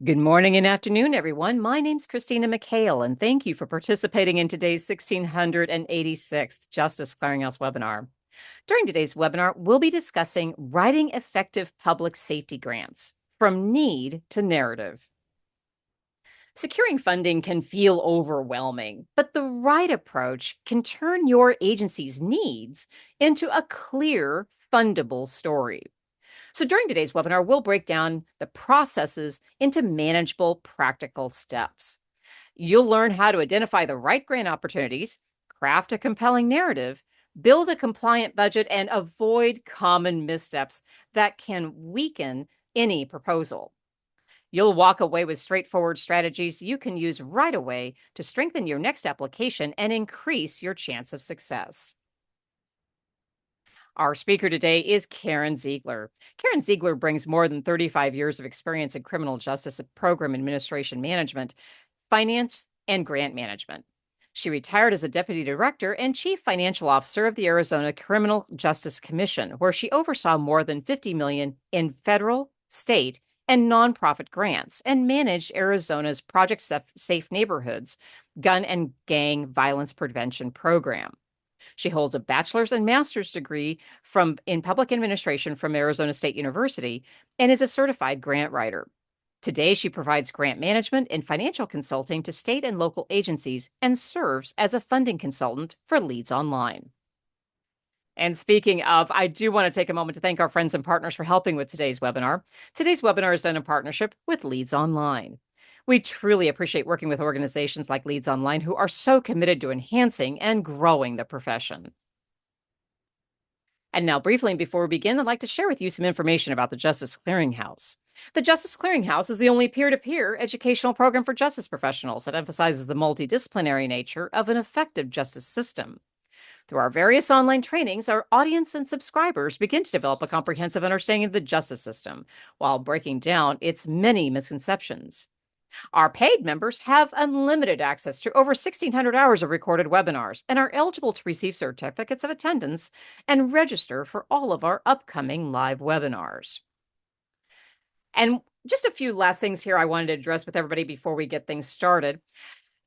Good morning and afternoon, everyone. My name's Christina McHale, and thank you for participating in today's 1686th Justice Clearinghouse webinar. During today's webinar, we'll be discussing writing effective public safety grants from need to narrative. Securing funding can feel overwhelming, but the right approach can turn your agency's needs into a clear, fundable story. So during today's webinar, we'll break down the processes into manageable, practical steps. You'll learn how to identify the right grant opportunities, craft a compelling narrative, build a compliant budget, and avoid common missteps that can weaken any proposal. You'll walk away with straightforward strategies you can use right away to strengthen your next application and increase your chance of success. Our speaker today is Karen Ziegler. Karen Ziegler brings more than 35 years of experience in criminal justice program administration management, finance, and grant management. She retired as a deputy director and chief financial officer of the Arizona Criminal Justice Commission, where she oversaw more than $50 million in federal, state, and nonprofit grants and managed Arizona's Project Safe Neighborhoods gun and gang violence prevention program. She holds a bachelor's and master's degree in public administration from Arizona State University and is a certified grant writer. Today, she provides grant management and financial consulting to state and local agencies and serves as a funding consultant for Leads Online. And speaking of, I do want to take a moment to thank our friends and partners for helping with today's webinar. Today's webinar is done in partnership with Leads Online. We truly appreciate working with organizations like Leads Online who are so committed to enhancing and growing the profession. And now, briefly, before we begin, I'd like to share with you some information about the Justice Clearinghouse. The Justice Clearinghouse is the only peer-to-peer educational program for justice professionals that emphasizes the multidisciplinary nature of an effective justice system. Through our various online trainings, our audience and subscribers begin to develop a comprehensive understanding of the justice system while breaking down its many misconceptions. Our paid members have unlimited access to over 1,600 hours of recorded webinars and are eligible to receive certificates of attendance and register for all of our upcoming live webinars. And just a few last things here I wanted to address with everybody before we get things started.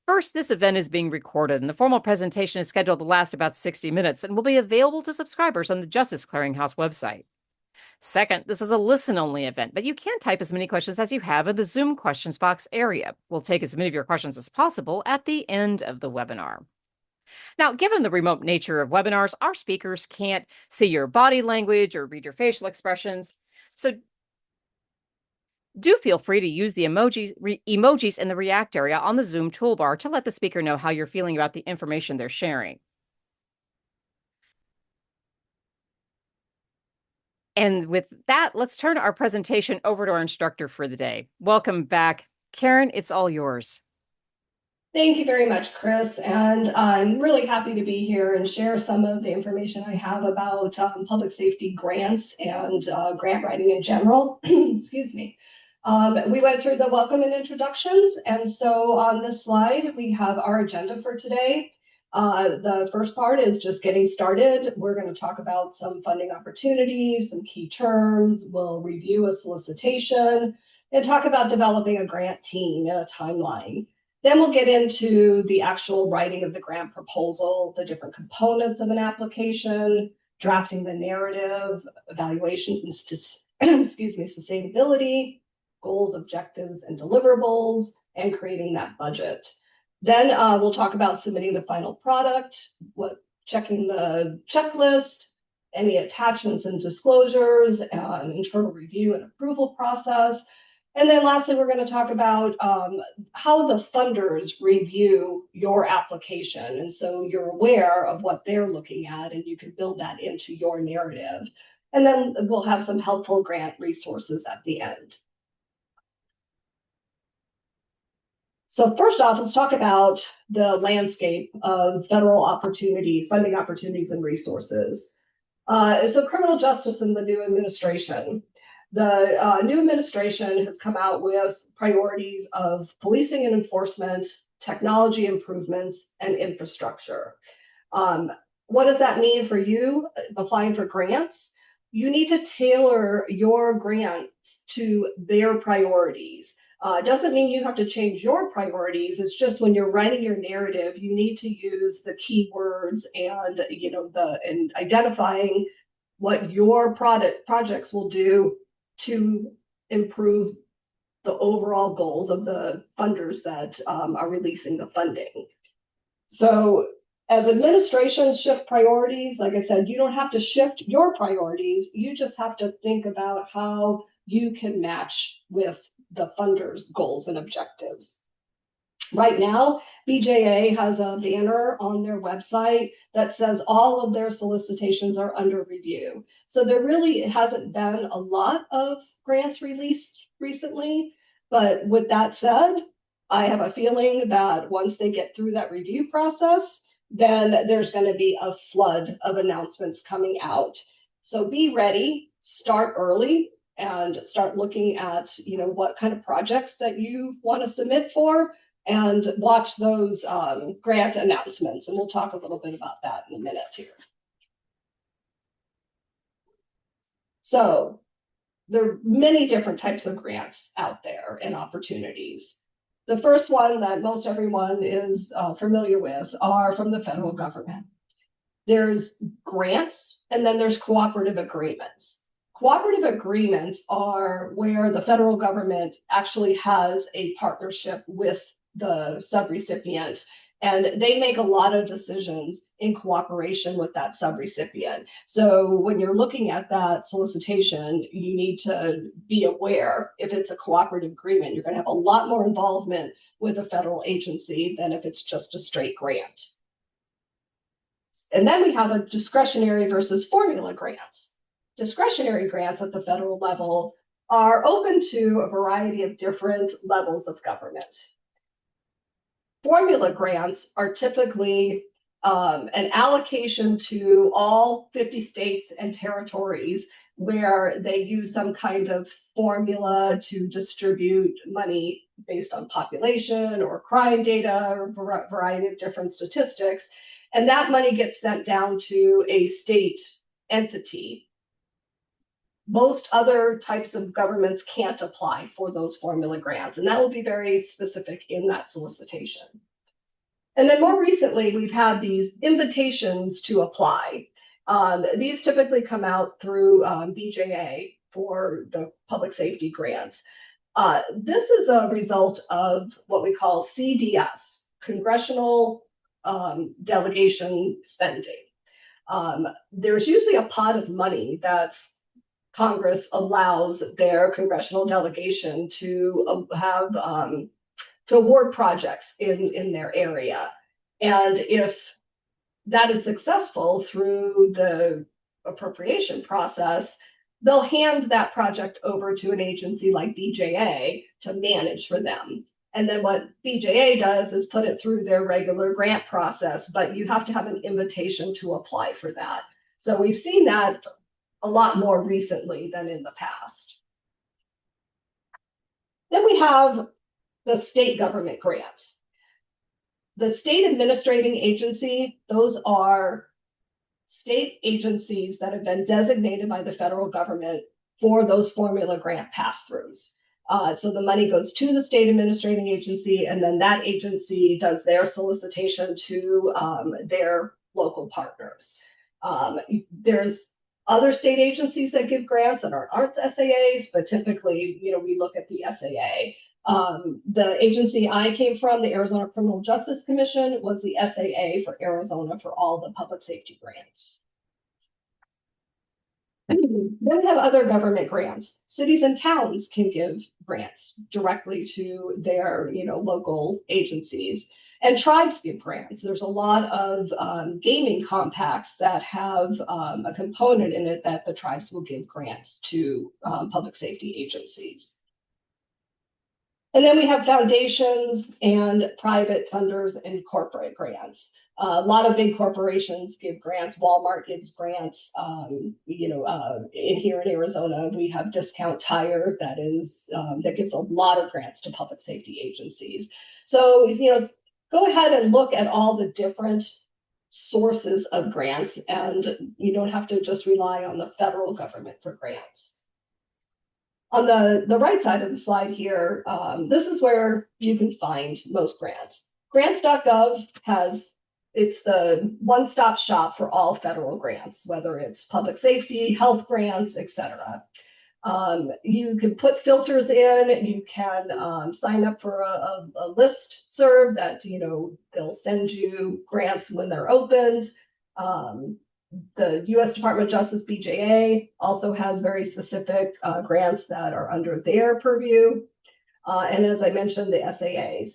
First, this event is being recorded, and the formal presentation is scheduled to last about 60 minutes and will be available to subscribers on the Justice Clearinghouse website. Second, this is a listen-only event, but you can type as many questions as you have in the Zoom questions box area. We'll take as many of your questions as possible at the end of the webinar. Now, given the remote nature of webinars, our speakers can't see your body language or read your facial expressions. So do feel free to use the emojis in the react area on the Zoom toolbar to let the speaker know how you're feeling about the information they're sharing. And with that, let's turn our presentation over to our instructor for the day. Welcome back. Karen, it's all yours. Thank you very much, Chris. And I'm really happy to be here and share some of the information I have about public safety grants and grant writing in general. Excuse me. We went through the welcome and introductions. And so on this slide, we have our agenda for today. The first part is just getting started. We're going to talk about some funding opportunities, some key terms. We'll review a solicitation and talk about developing a grant team and a timeline. Then we'll get into the actual writing of the grant proposal, the different components of an application, drafting the narrative, evaluations and excuse me, sustainability, goals, objectives, and deliverables, and creating that budget. Then we'll talk about submitting the final product, checking the checklist, any attachments and disclosures, an internal review and approval process. And then lastly, we're going to talk about how the funders review your application. And so you're aware of what they're looking at and you can build that into your narrative. And then we'll have some helpful grant resources at the end. So first off, let's talk about the landscape of federal opportunities, funding opportunities and resources. So criminal justice in the new administration. The new administration has come out with priorities of policing and enforcement, technology improvements, and infrastructure. What does that mean for you applying for grants? You need to tailor your grants to their priorities. It doesn't mean you have to change your priorities. It's just when you're writing your narrative, you need to use the keywords and and identifying what your projects will do to improve the overall goals of the funders that are releasing the funding. So as administrations shift priorities, like I said, you don't have to shift your priorities. You just have to think about how you can match with the funders' goals and objectives. Right now, BJA has a banner on their website that says all of their solicitations are under review. So there really hasn't been a lot of grants released recently. But with that said, I have a feeling that once they get through that review process, then there's going to be a flood of announcements coming out. So be ready, start early, and start looking at what kind of projects that you want to submit for, and watch those grant announcements. And we'll talk a little bit about that in a minute here. So there are many different types of grants out there and opportunities. The first one that most everyone is familiar with are from the federal government. There's grants, and then there's cooperative agreements. Cooperative agreements are where the federal government actually has a partnership with the subrecipient, and they make a lot of decisions in cooperation with that subrecipient. So when you're looking at that solicitation, you need to be aware if it's a cooperative agreement, you're going to have a lot more involvement with a federal agency than if it's just a straight grant. And then we have a discretionary versus formula grants. Discretionary grants at the federal level are open to a variety of different levels of government. Formula grants are typically an allocation to all 50 states and territories where they use some kind of formula to distribute money based on population or crime data or a variety of different statistics. And that money gets sent down to a state entity. Most other types of governments can't apply for those formula grants, and that will be very specific in that solicitation. And then more recently, we've had these invitations to apply. These typically come out through BJA for the public safety grants. This is a result of what we call CDS, Congressional Delegation Spending. There's usually a pot of money that's Congress allows their congressional delegation to have to award projects in their area. And if that is successful through the appropriation process, they'll hand that project over to an agency like BJA to manage for them. And then what BJA does is put it through their regular grant process, but you have to have an invitation to apply for that. So we've seen that a lot more recently than in the past. Then we have the state government grants. The state administrating agency, those are state agencies that have been designated by the federal government for those formula grant pass-throughs. So the money goes to the state administrating agency, and then that agency does their solicitation to their local partners. There's other state agencies that give grants that aren't SAAs, but typically, we look at the SAA. The agency I came from, the Arizona Criminal Justice Commission, was the SAA for Arizona for all the public safety grants. Then we have other government grants. Cities and towns can give grants directly to their, local agencies. And tribes give grants. There's a lot of gaming compacts that have a component in it that the tribes will give grants to public safety agencies. And then we have foundations and private funders and corporate grants. A lot of big corporations give grants. Walmart gives grants. Here in Arizona, we have Discount Tire that gives a lot of grants to public safety agencies. So, go ahead and look at all the different sources of grants, and you don't have to just rely on the federal government for grants. On the right side of the slide here, this is where you can find most grants. Grants.gov it's the one-stop shop for all federal grants, whether it's public safety, health grants, etc. You can put filters in, you can sign up for a list serve that, they'll send you grants when they're opened. The U.S. Department of Justice, BJA, also has very specific grants that are under their purview. And as I mentioned, the SAAs.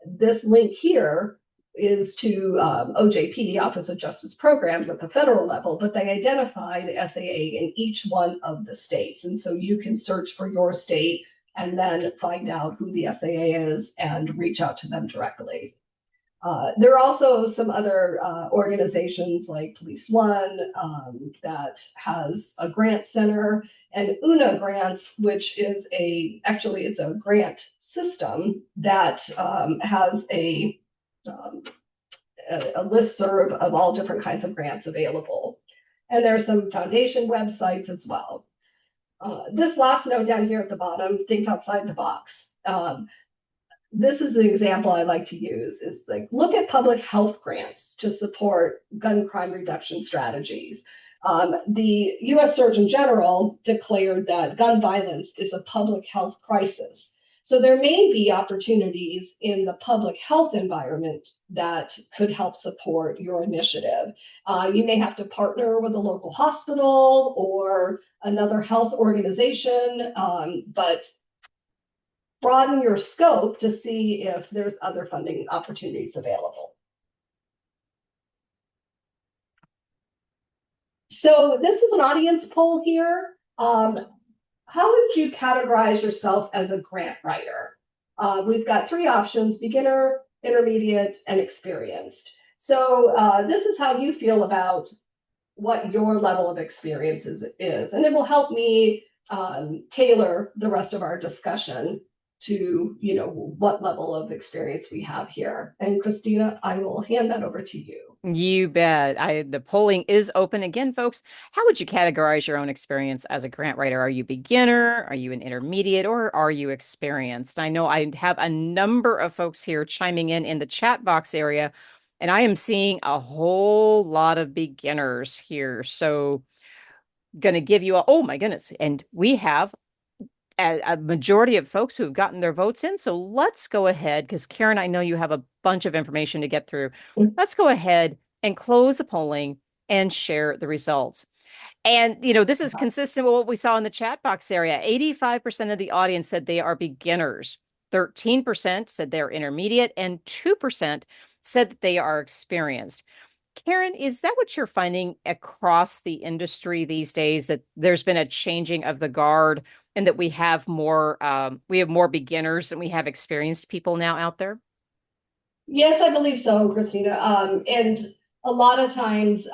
This link here is to OJP, Office of Justice Programs at the federal level, but they identify the SAA in each one of the states. And so you can search for your state and then find out who the SAA is and reach out to them directly. There are also some other organizations like Police One that has a grant center, and UNA Grants, which is it's a grant system that has a listserv of all different kinds of grants available. And there's some foundation websites as well. This last note down here at the bottom, think outside the box. This is an example I like to use is like, look at public health grants to support gun crime reduction strategies. The US Surgeon General declared that gun violence is a public health crisis. So there may be opportunities in the public health environment that could help support your initiative. You may have to partner with a local hospital or another health organization, but broaden your scope to see if there's other funding opportunities available. So this is an audience poll here. How would you categorize yourself as a grant writer? We've got 3 options: beginner, intermediate, and experienced. So this is how you feel about what your level of experience is, and it will help me tailor the rest of our discussion to what level of experience we have here. And Christina, I will hand that over to you. You bet. The polling is open again, folks. How would you categorize your own experience as a grant writer? Are you beginner? Are you an intermediate? Or are you experienced? I know I have a number of folks here chiming in the chat box area, and I am seeing a whole lot of beginners here. So going to give you oh my goodness. And we have a majority of folks who have gotten their votes in. So let's go ahead, because Karen, I know you have a bunch of information to get through. Let's go ahead and close the polling and share the results. And, this is consistent with what we saw in the chat box area. 85% of the audience said they are beginners. 13% said they're intermediate, and 2% said that they are experienced. Karen, is that what you're finding across the industry these days, that there's been a changing of the guard and that we have more beginners than we have experienced people now out there? Yes, I believe so, Christina. And a lot of times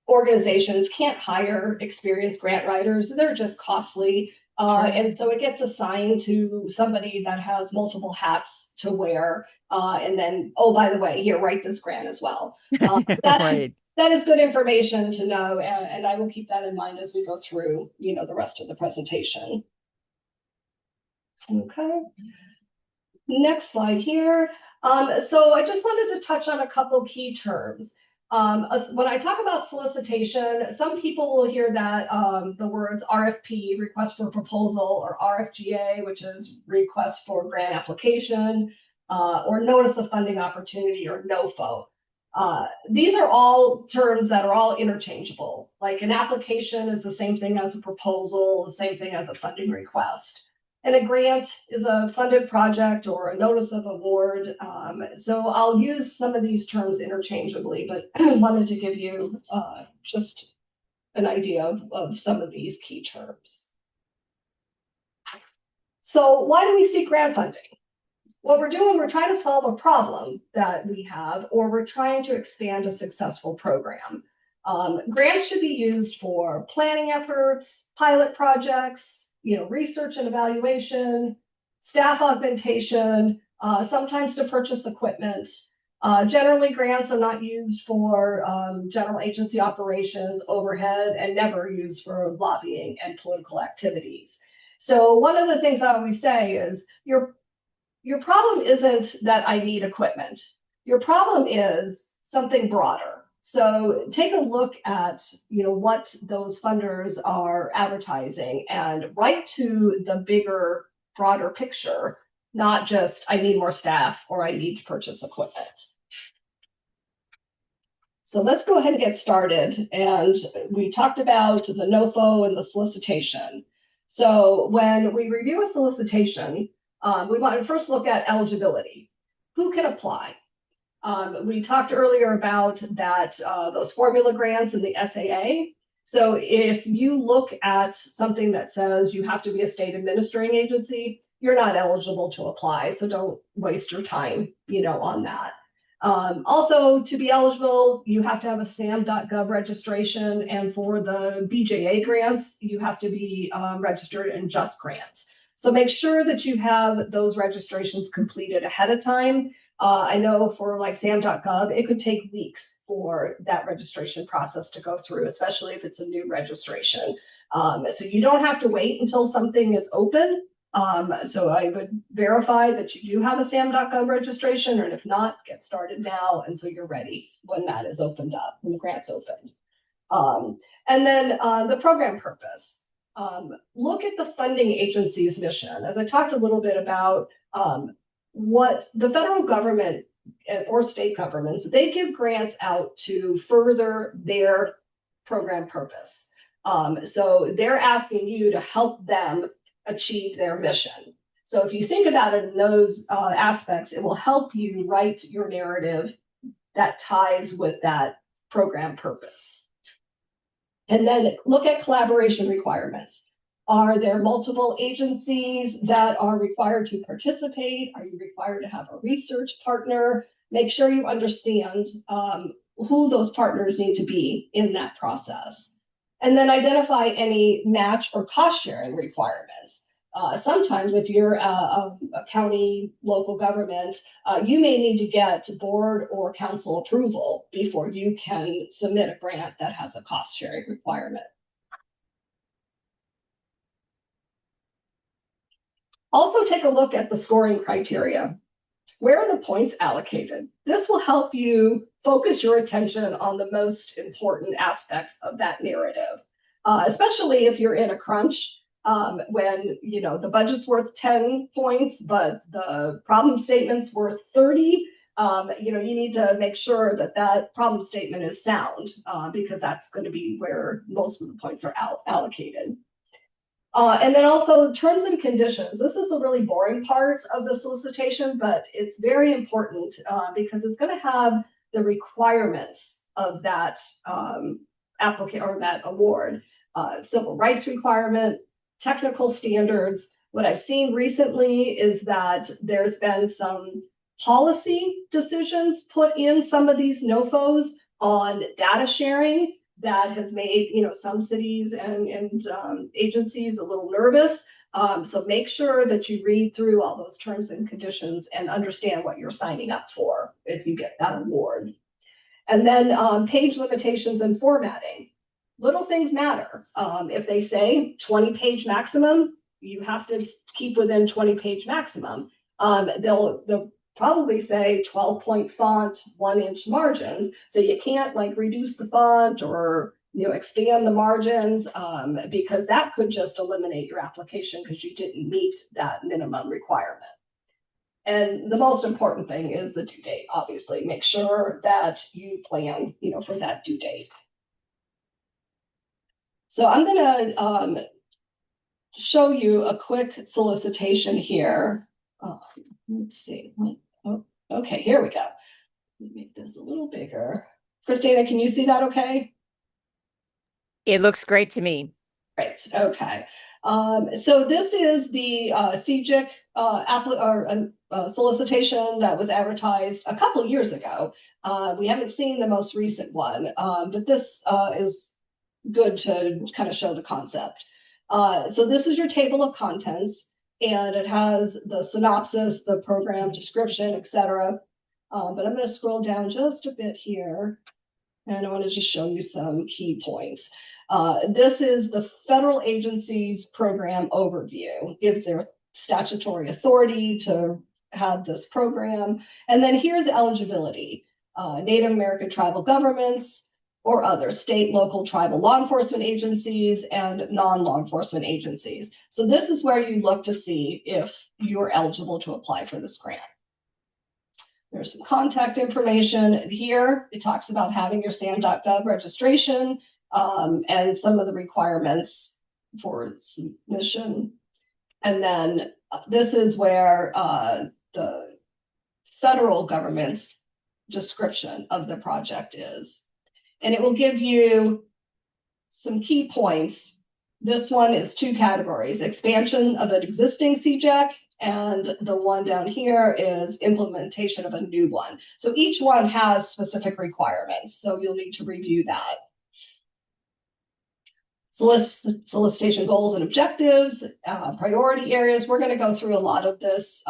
organizations can't hire experienced grant writers. They're just costly. Sure. And so it gets assigned to somebody that has multiple hats to wear. And then, oh, by the way, here, write this grant as well. Right. That is good information to know. And I will keep that in mind as we go through, the rest of the presentation. Okay. Next slide here. So I just wanted to touch on a couple key terms. When I talk about solicitation, some people will hear that the words RFP, request for proposal, or RFGA, which is request for grant application, or notice of funding opportunity, or NOFO. These are all terms that are all interchangeable. Like an application is the same thing as a proposal, the same thing as a funding request. And a grant is a funded project or a notice of award. So I'll use some of these terms interchangeably, but wanted to give you just an idea of some of these key terms. So why do we seek grant funding? What we're doing, we're trying to solve a problem that we have, or we're trying to expand a successful program. Grants should be used for planning efforts, pilot projects, research and evaluation, staff augmentation, sometimes to purchase equipment. Generally, grants are not used for general agency operations, overhead, and never used for lobbying and political activities. So one of the things I always say is your problem isn't that I need equipment. Your problem is something broader. So take a look at what those funders are advertising and right to the bigger, broader picture, not just I need more staff or I need to purchase equipment. So let's go ahead and get started. And we talked about the NOFO and the solicitation. So when we review a solicitation, we want to first look at eligibility. Who can apply? We talked earlier about that those formula grants in the SAA. So if you look at something that says you have to be a state administering agency, you're not eligible to apply. So don't waste your time, on that. Also, to be eligible, you have to have a SAM.gov registration, and for the BJA grants, you have to be registered in Just Grants. So make sure that you have those registrations completed ahead of time. I know for like SAM.gov, it could take weeks for that registration process to go through, especially if it's a new registration. So you don't have to wait until something is open. So I would verify that you do have a SAM.gov registration, and if not, get started now. And so you're ready when that is opened up, when the grant's opened. And then the program purpose. Look at the funding agency's mission. As I talked a little bit about what the federal government or state governments, they give grants out to further their program purpose. So they're asking you to help them achieve their mission. So if you think about it in those aspects, it will help you write your narrative that ties with that program purpose. And then look at collaboration requirements. Are there multiple agencies that are required to participate? Are you required to have a research partner? Make sure you understand who those partners need to be in that process. And then identify any match or cost sharing requirements. Sometimes if you're a county, local government, you may need to get board or council approval before you can submit a grant that has a cost sharing requirement. Also take a look at the scoring criteria. Where are the points allocated? This will help you focus your attention on the most important aspects of that narrative, especially if you're in a crunch when the budget's worth 10 points, but the problem statement's worth 30. You need to make sure that that problem statement is sound because that's going to be where most of the points are allocated. And then also terms and conditions. This is a really boring part of the solicitation, but it's very important because it's going to have the requirements of that applicant or that award. Civil rights requirement, technical standards. What I've seen recently is that there's been some policy decisions put in some of these NOFOs on data sharing that has made some cities and agencies a little nervous. So make sure that you read through all those terms and conditions and understand what you're signing up for if you get that award. And then page limitations and formatting. Little things matter. If they say 20-page maximum, you have to keep within 20-page maximum. They'll probably say 12-point font, 1-inch margins. So you can't reduce the font or expand the margins because that could just eliminate your application because you didn't meet that minimum requirement. And the most important thing is the due date. Obviously, make sure that you plan, for that due date. So I'm going to show you a quick solicitation here. Let's see. Oh, okay, here we go. Let me make this a little bigger. Christina, can you see that okay? It looks great to me. Great, okay. So this is the CJIC solicitation that was advertised a couple of years ago. We haven't seen the most recent one, but this is good to kind of show the concept. So this is your table of contents, and it has the synopsis, the program description, etc. But I'm going to scroll down just a bit here, and I want to just show you some key points. This is the federal agency's program overview, gives their statutory authority to have this program. And then here's eligibility. Native American tribal governments or other state, local, tribal law enforcement agencies and non-law enforcement agencies. So this is where you look to see if you're eligible to apply for this grant. There's some contact information here. It talks about having your SAM.gov registration and some of the requirements for submission. And then this is where the federal government's description of the project is. And it will give you some key points. This one is 2 categories: expansion of an existing CJEC, and the one down here is implementation of a new one. So each one has specific requirements, so you'll need to review that. Solicitation goals and objectives, priority areas. We're going to go through a lot of this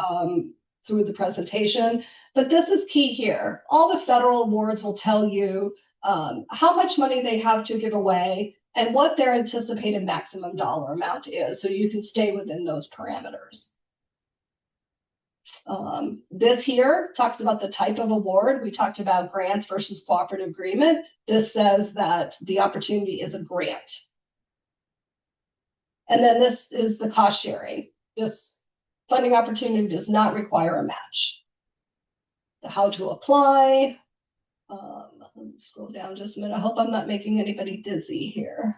through the presentation, but this is key here. All the federal awards will tell you how much money they have to give away and what their anticipated maximum dollar amount is, so you can stay within those parameters. This here talks about the type of award. We talked about grants versus cooperative agreement. This says that the opportunity is a grant. And then this is the cost sharing. This funding opportunity does not require a match. The how to apply. Let me scroll down just a minute. I hope I'm not making anybody dizzy here.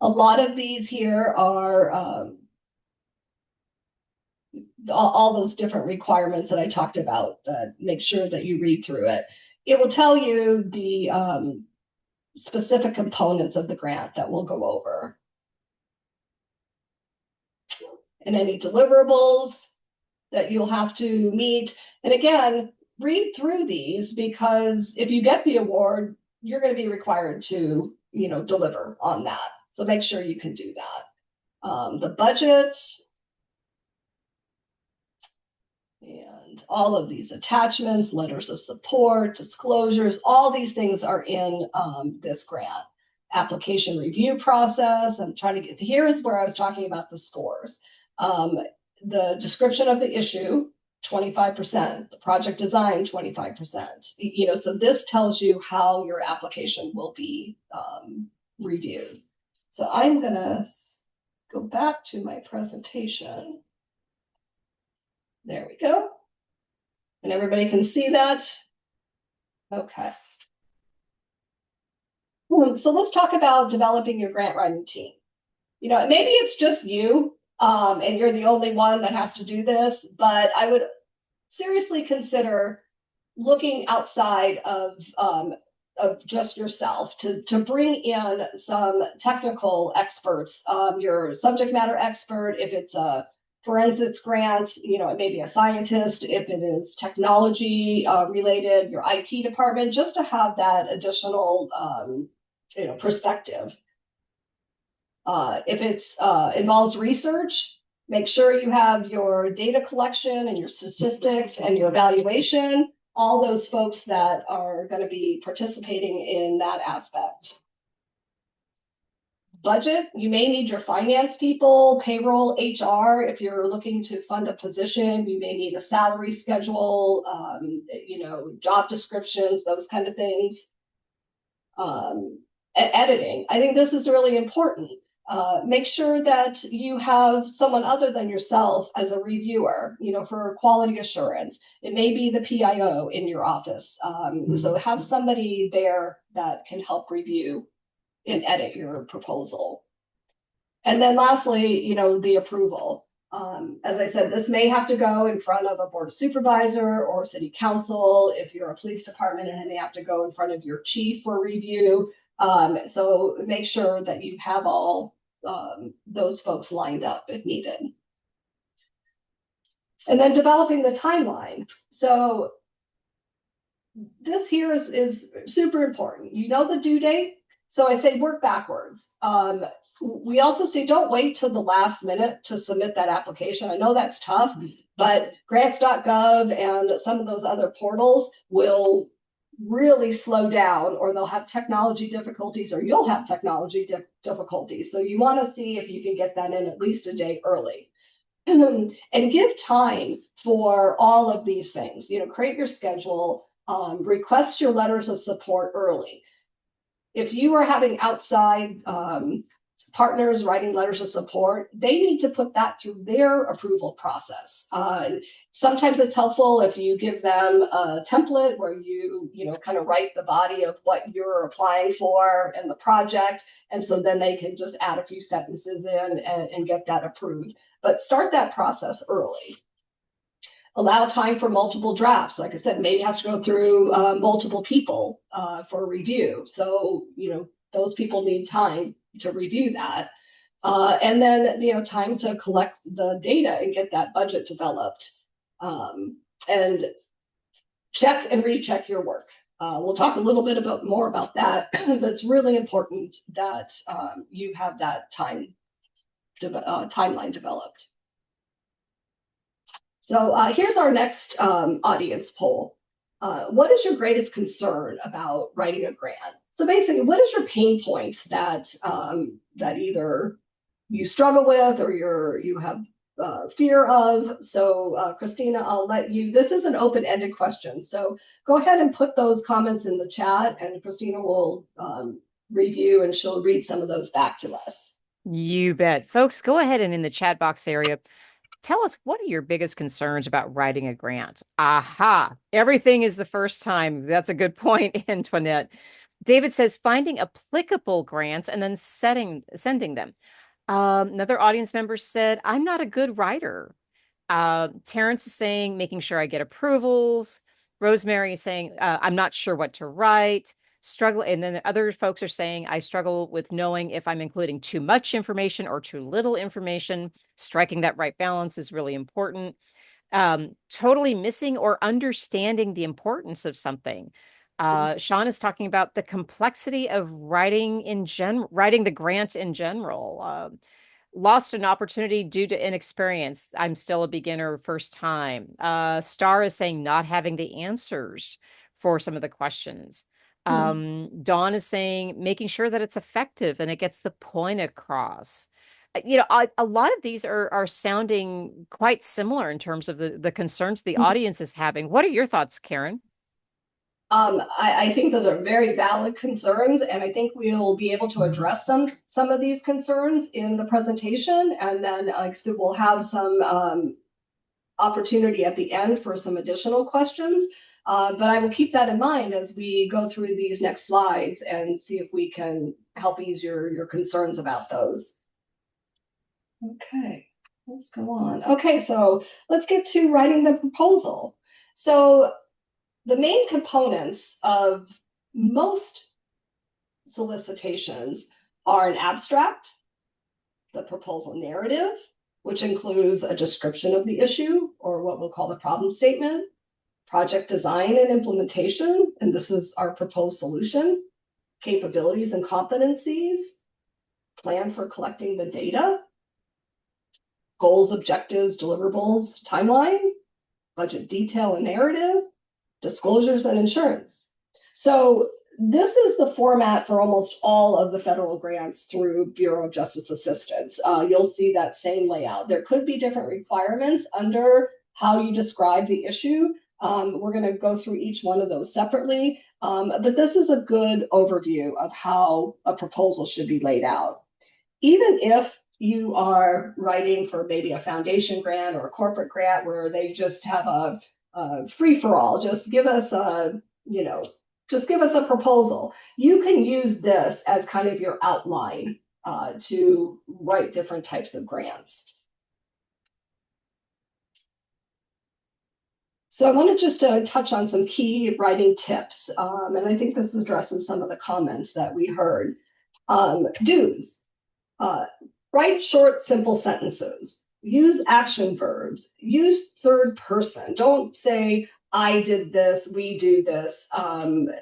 A lot of these here are all those different requirements that I talked about. Make sure that you read through it. It will tell you the specific components of the grant that we'll go over. And any deliverables that you'll have to meet. And again, read through these, because if you get the award, you're going to be required to, deliver on that. So make sure you can do that. The budget and all of these attachments, letters of support, disclosures, all these things are in this grant. Application review process. I'm trying to get, here is where I was talking about the scores. The description of the issue, 25%, the project design, 25%. So this tells you how your application will be reviewed. So I'm gonna go back to my presentation. There we go. And everybody can see that. Okay. So let's talk about developing your grant writing team. Maybe it's just you, and you're the only one that has to do this, but I would seriously consider looking outside of just yourself to bring in some technical experts, your subject matter expert. If it's a forensics grant, it may be a scientist. If it is technology related, your IT department, just to have that additional perspective. If it's involves research, make sure you have your data collection and your statistics and your evaluation, all those folks that are going to be participating in that aspect. Budget, you may need your finance people, payroll, HR. If you're looking to fund a position, you may need a salary schedule, job descriptions, those kind of things. Editing, I think this is really important. Make sure that you have someone other than yourself as a reviewer, for quality assurance. It may be the PIO in your office. So have somebody there that can help review and edit your proposal. And then lastly, the approval. As I said, this may have to go in front of a board of supervisor or city council. If you're a police department, and it may have to go in front of your chief for review. So make sure that you have all those folks lined up if needed. And then developing the timeline. So this here is super important. The due date. So I say work backwards. We also say don't wait till the last minute to submit that application. I know that's tough, but grants.gov and some of those other portals will really slow down, or they'll have technology difficulties, or you'll have technology difficulties. So you want to see if you can get that in at least a day early. And give time for all of these things. Create your schedule, request your letters of support early. If you are having outside partners writing letters of support, they need to put that through their approval process. Sometimes it's helpful if you give them a template where you kind of write the body of what you're applying for and the project, and so then they can just add a few sentences in and get that approved. But start that process early. Allow time for multiple drafts. Like I said, maybe have to go through multiple people for review. So, those people need time to review that. And then, time to collect the data and get that budget developed. And check and recheck your work. We'll talk a little bit more about that, but it's really important that you have that timeline developed. So here's our next audience poll. What is your greatest concern about writing a grant? So basically, what is your pain points that either you struggle with or you have fear of? So Christina, I'll let you. This is an open-ended question, so go ahead and put those comments in the chat, and Christina will review and she'll read some of those back to us. You bet. Folks, go ahead and in the chat box area, tell us, what are your biggest concerns about writing a grant? Aha, everything is the first time. That's a good point, Antoinette. David says finding applicable grants and then sending them. Another audience member said, I'm not a good writer. Terrence is saying, making sure I get approvals. Rosemary is saying, I'm not sure what to write. Struggle. And then the other folks are saying, I struggle with knowing if I'm including too much information or too little information. Striking that right balance is really important. Totally missing or understanding the importance of something. Sean is talking about the complexity of writing the grant in general. Lost an opportunity due to inexperience. I'm still a beginner, first time. Star is saying not having the answers for some of the questions. Dawn is saying making sure that it's effective and it gets the point across. A lot of these are sounding quite similar in terms of the concerns the audience is having. What are your thoughts, Karen? I think those are very valid concerns, and I think we'll be able to address some of these concerns in the presentation, and then so we'll have some opportunity at the end for some additional questions. But I will keep that in mind as we go through these next slides and see if we can help ease your concerns about those. Okay, let's go on. Okay, so let's get to writing the proposal. So the main components of most solicitations are an abstract, the proposal narrative, which includes a description of the issue, or what we'll call the problem statement, project design and implementation, and this is our proposed solution, capabilities and competencies, plan for collecting the data, goals, objectives, deliverables, timeline, budget detail and narrative, disclosures and insurance. So this is the format for almost all of the federal grants through Bureau of Justice Assistance. You'll see that same layout. There could be different requirements under how you describe the issue. We're going to go through each one of those separately, but this is a good overview of how a proposal should be laid out. Even if you are writing for maybe a foundation grant or a corporate grant where they just have a free-for-all, just give us a proposal. You can use this as kind of your outline to write different types of grants. So I want to just touch on some key writing tips, and I think this addresses some of the comments that we heard. Do's. Write short, simple sentences. Use action verbs. Use third person. Don't say, I did this, we do this. Avoid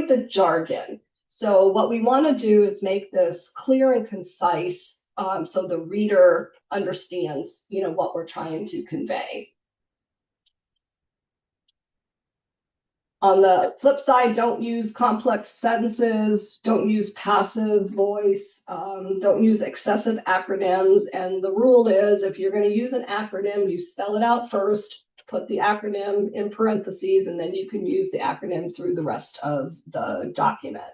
the jargon. So what we want to do is make this clear and concise so the reader understands, what we're trying to convey. On the flip side, don't use complex sentences, don't use passive voice, don't use excessive acronyms. And the rule is if you're going to use an acronym, you spell it out first, put the acronym in parentheses, and then you can use the acronym through the rest of the document.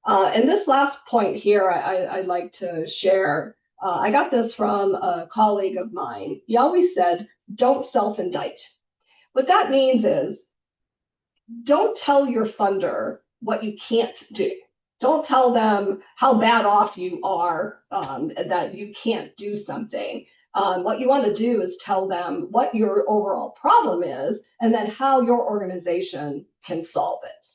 And this last point here, I'd like to share. I got this from a colleague of mine. He always said, don't self-indict. What that means is, don't tell your funder what you can't do. Don't tell them how bad off you are, that you can't do something. What you want to do is tell them what your overall problem is and then how your organization can solve it.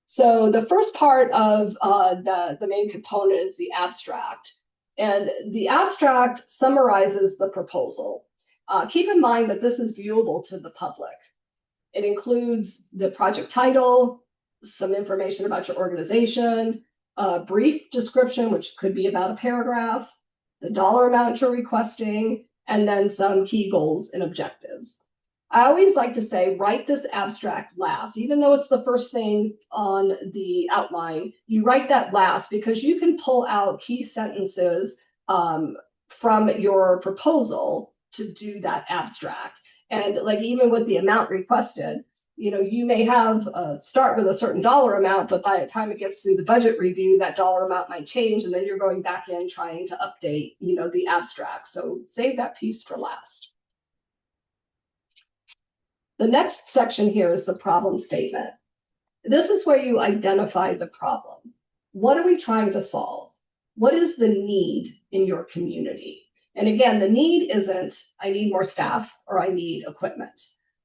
So the first part of the main component is the abstract. And the abstract summarizes the proposal. Keep in mind that this is viewable to the public. It includes the project title, some information about your organization, a brief description, which could be about a paragraph, the dollar amount you're requesting, and then some key goals and objectives. I always like to say, write this abstract last. Even though it's the first thing on the outline, you write that last because you can pull out key sentences from your proposal to do that abstract. And like even with the amount requested, you may have start with a certain dollar amount, but by the time it gets through the budget review, that dollar amount might change, and then you're going back in trying to update, the abstract. So save that piece for last. The next section here is the problem statement. This is where you identify the problem. What are we trying to solve? What is the need in your community? And again, the need isn't, I need more staff or I need equipment.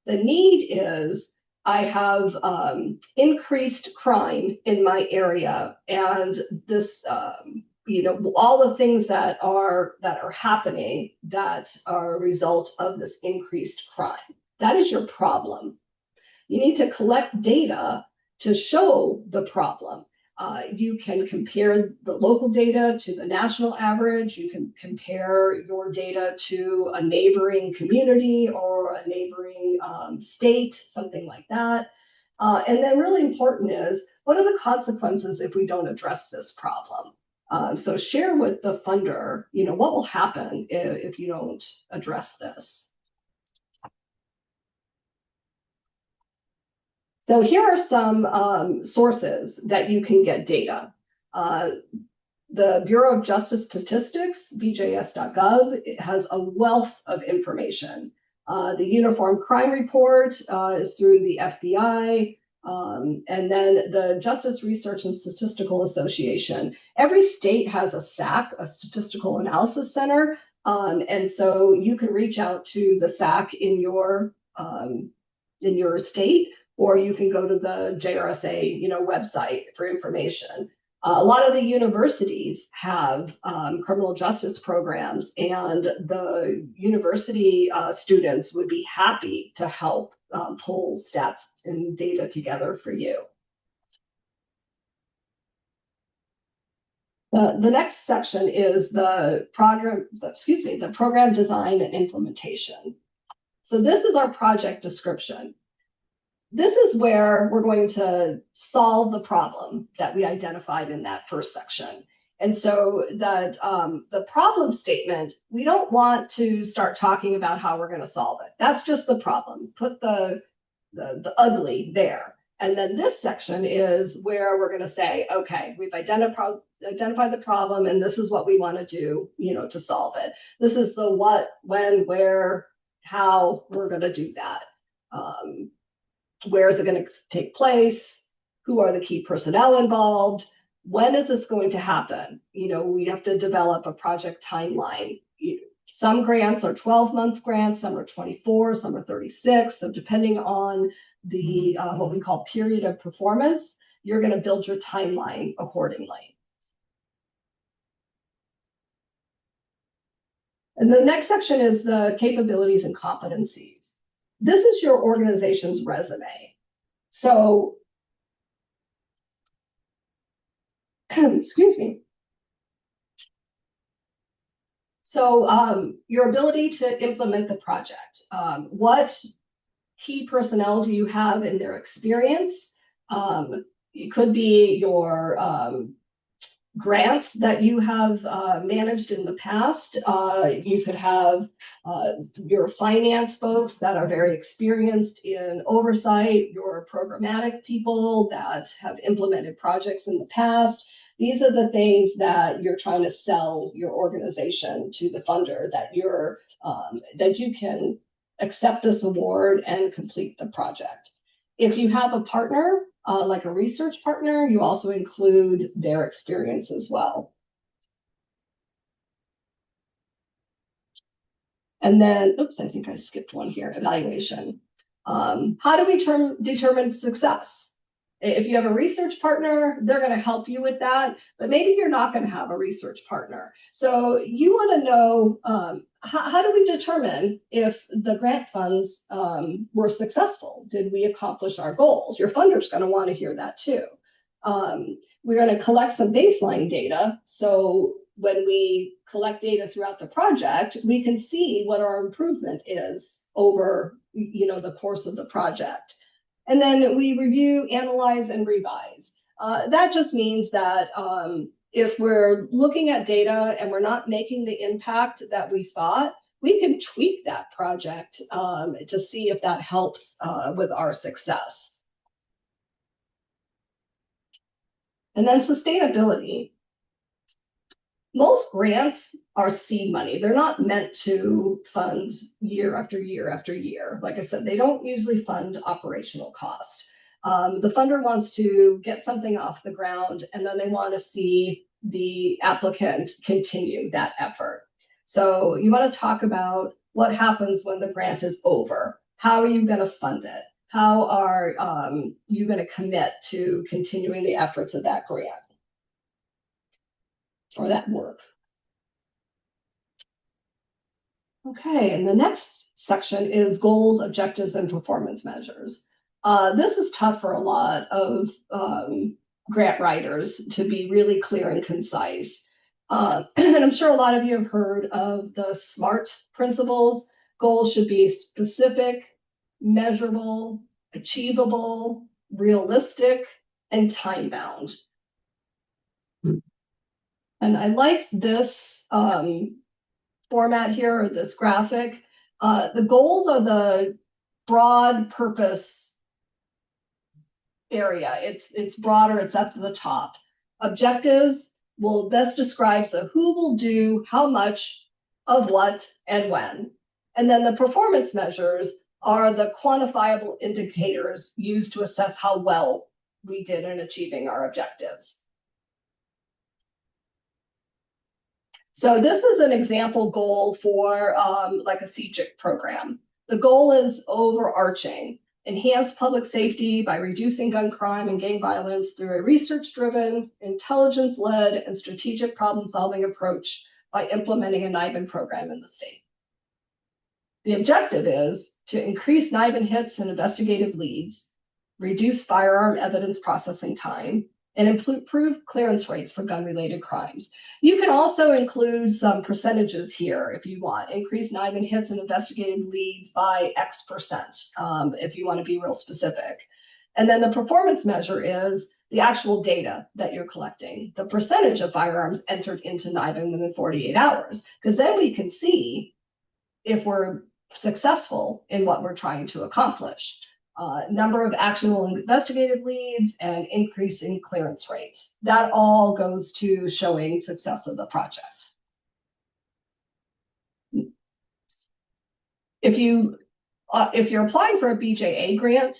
The need is, I have increased crime in my area, and this, all the things that are happening that are a result of this increased crime. That is your problem. You need to collect data to show the problem. You can compare the local data to the national average. You can compare your data to a neighboring community or a neighboring state, something like that. And then really important is, what are the consequences if we don't address this problem? So share with the funder, what will happen if you don't address this. So here are some sources that you can get data. The Bureau of Justice Statistics, bjs.gov, it has a wealth of information. The Uniform Crime Report is through the FBI, and then the Justice Research and Statistical Association. Every state has a SAC, a Statistical Analysis Center, and so you can reach out to the SAC in your state, or you can go to the JRSA, website for information. A lot of the universities have criminal justice programs, and the university students would be happy to help pull stats and data together for you. The next section is the program design and implementation. So this is our project description. This is where we're going to solve the problem that we identified in that first section. And so the problem statement, we don't want to start talking about how we're going to solve it. That's just the problem. Put the ugly there. And then this section is where we're going to say, okay, we've identified the problem, and this is what we want to do, to solve it. This is the what, when, where, how we're going to do that. Where is it going to take place? Who are the key personnel involved? When is this going to happen? We have to develop a project timeline. Some grants are 12 months grants, some are 24, some are 36. So depending on the what we call period of performance, you're going to build your timeline accordingly. And the next section is the capabilities and competencies. This is your organization's resume. So, excuse me. So your ability to implement the project. What key personnel do you have in their experience? It could be your grants that you have managed in the past. You could have your finance folks that are very experienced in oversight, your programmatic people that have implemented projects in the past. These are the things that you're trying to sell your organization to the funder, that that you can accept this award and complete the project. If you have a partner, like a research partner, you also include their experience as well. And then, oops, I think I skipped one here, evaluation. How do we determine success? If you have a research partner, they're going to help you with that, but maybe you're not going to have a research partner. So you want to know, how do we determine if the grant funds were successful? Did we accomplish our goals? Your funder's going to want to hear that too. We're going to collect some baseline data. So when we collect data throughout the project, we can see what our improvement is over, the course of the project. And then we review, analyze, and revise. That just means that if we're looking at data and we're not making the impact that we thought, we can tweak that project to see if that helps with our success. And then sustainability. Most grants are seed money. They're not meant to fund year after year after year. Like I said, they don't usually fund operational cost. The funder wants to get something off the ground, and then they want to see the applicant continue that effort. So you want to talk about what happens when the grant is over. How are you going to fund it? How are you going to commit to continuing the efforts of that grant or that work? Okay, and the next section is goals, objectives, and performance measures. This is tough for a lot of grant writers to be really clear and concise. And I'm sure a lot of you have heard of the SMART principles. Goals should be specific, measurable, achievable, realistic, and time-bound. And I like this format here, or this graphic. The goals are the broad purpose area. It's broader, it's up to the top. Objectives, well, that describes the who will do how much of what and when. And then the performance measures are the quantifiable indicators used to assess how well we did in achieving our objectives. So this is an example goal for like a CJIC program. The goal is overarching: enhance public safety by reducing gun crime and gang violence through a research-driven, intelligence-led, and strategic problem-solving approach by implementing a NIBIN program in the state. The objective is to increase NIBIN hits and investigative leads, reduce firearm evidence processing time, and improve clearance rates for gun-related crimes. You can also include some percentages here if you want. Increase NIBIN hits and investigative leads by X%, if you want to be real specific. And then the performance measure is the actual data that you're collecting, the percentage of firearms entered into NIBIN within 48 hours, because then we can see if we're successful in what we're trying to accomplish. Number of actionable investigative leads, and increasing clearance rates. That all goes to showing success of the project. If you're applying for a BJA grant,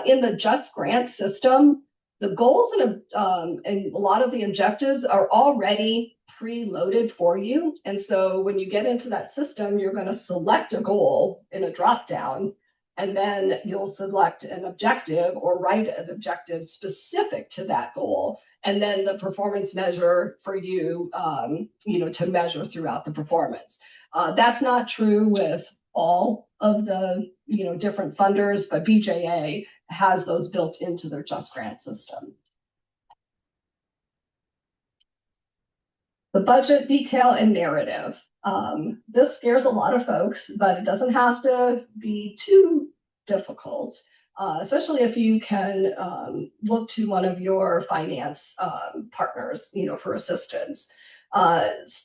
in the Just Grant system, the goals and a lot of the objectives are already preloaded for you. And so when you get into that system, you're going to select a goal in a drop-down, and then you'll select an objective or write an objective specific to that goal. And then the performance measure for you, to measure throughout the performance. That's not true with all of the, different funders, but BJA has those built into their Just Grant system. The budget, detail, and narrative. This scares a lot of folks, but it doesn't have to be too difficult, especially if you can look to one of your finance partners, for assistance.